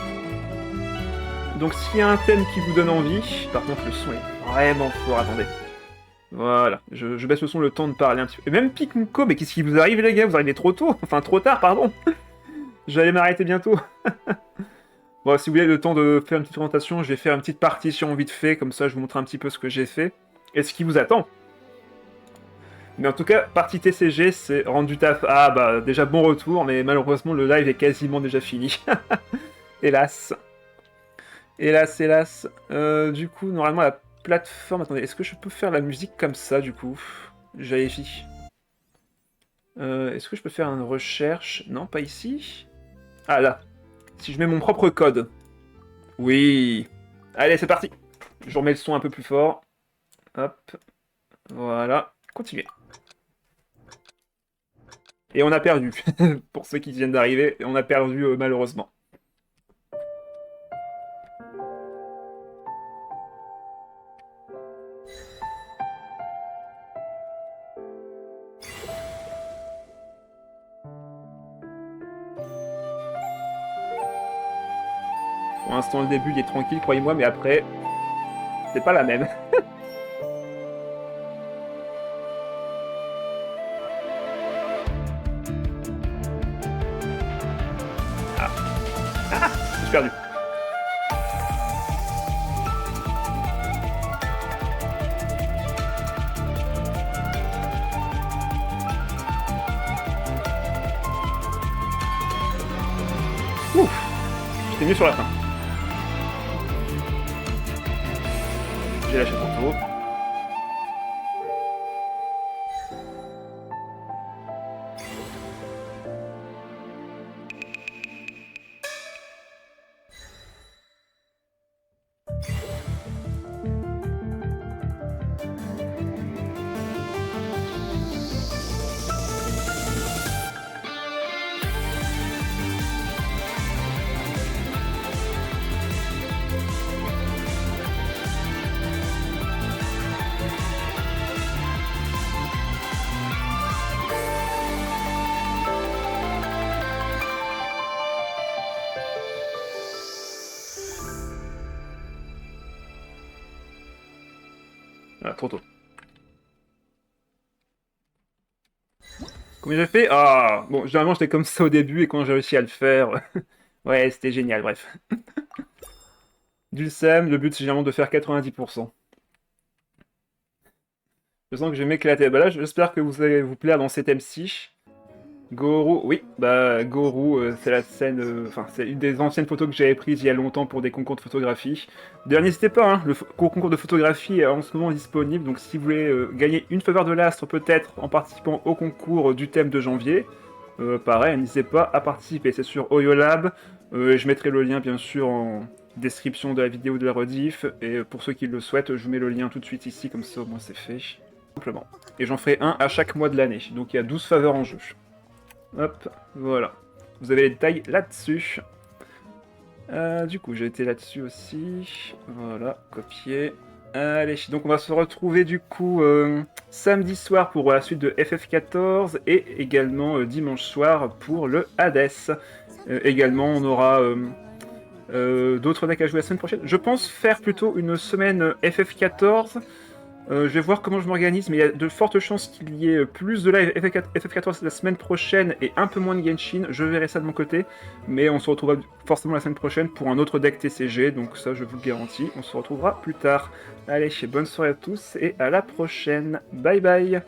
Donc s'il y a un thème qui vous donne envie... Par contre le son est vraiment fort, attendez. Voilà, je baisse le son le temps de parler un petit peu. Et même Pikmuko, mais qu'est-ce qui vous arrive les gars? Vous arrivez trop tôt. Enfin trop tard, pardon. J'allais m'arrêter bientôt. Bon, si vous voulez le temps de faire une petite présentation, je vais faire une petite partition vite fait, comme ça je vous montre un petit peu ce que j'ai fait et ce qui vous attend. Mais en tout cas, partie TCG, c'est rendu taf. Ah bah déjà bon retour, mais malheureusement le live est quasiment déjà fini. Hélas. Hélas, hélas. Du coup, normalement la plateforme... Attendez, est-ce que je peux faire la musique comme ça du coup? Vérifie. Est-ce que je peux faire une recherche? Non, pas ici. Ah là. Si je mets mon propre code. Oui. Allez, c'est parti. Je remets le son un peu plus fort. Hop. Voilà. Continuez. Et on a perdu. Pour ceux qui viennent d'arriver, on a perdu malheureusement. Pour l'instant, le début, il est tranquille, croyez-moi, mais après, c'est pas la même. Ah. Ah, j'ai perdu. Ouf. J'étais mieux sur la fin. J'ai lâché ton tour. Ah, trop tôt. Combien j'ai fait? Ah, bon, généralement j'étais comme ça au début et quand j'ai réussi à le faire, ouais, c'était génial, bref. Dulcem, le but c'est généralement de faire 90%. Je sens que je vais m'éclater. Bah là, j'espère que vous allez vous plaire dans cet MC. Goru, oui, bah Goru, c'est la scène, enfin c'est une des anciennes photos que j'avais prises il y a longtemps pour des concours de photographie. D'ailleurs, n'hésitez pas, hein, le concours de photographie est en ce moment disponible, donc si vous voulez gagner une faveur de l'astre peut-être en participant au concours du thème de janvier, pareil, n'hésitez pas à participer, c'est sur OyoLab, je mettrai le lien bien sûr en description de la vidéo de la rediff, et pour ceux qui le souhaitent, je vous mets le lien tout de suite ici, comme ça au moins c'est fait, simplement. Et j'en ferai un à chaque mois de l'année, donc il y a 12 faveurs en jeu. Hop, voilà. Vous avez les détails là-dessus. Du coup, j'ai été là-dessus aussi. Voilà, copier. Allez, donc on va se retrouver du coup samedi soir pour la suite de FF14 et également dimanche soir pour le Hades. Également, on aura d'autres decks à jouer la semaine prochaine. Je pense faire plutôt une semaine FF14. Je vais voir comment je m'organise, mais il y a de fortes chances qu'il y ait plus de live FF14 la semaine prochaine et un peu moins de Genshin. Je verrai ça de mon côté, mais on se retrouvera forcément la semaine prochaine pour un autre deck TCG, donc ça je vous le garantis. On se retrouvera plus tard. Allez, bonne soirée à tous et à la prochaine. Bye bye.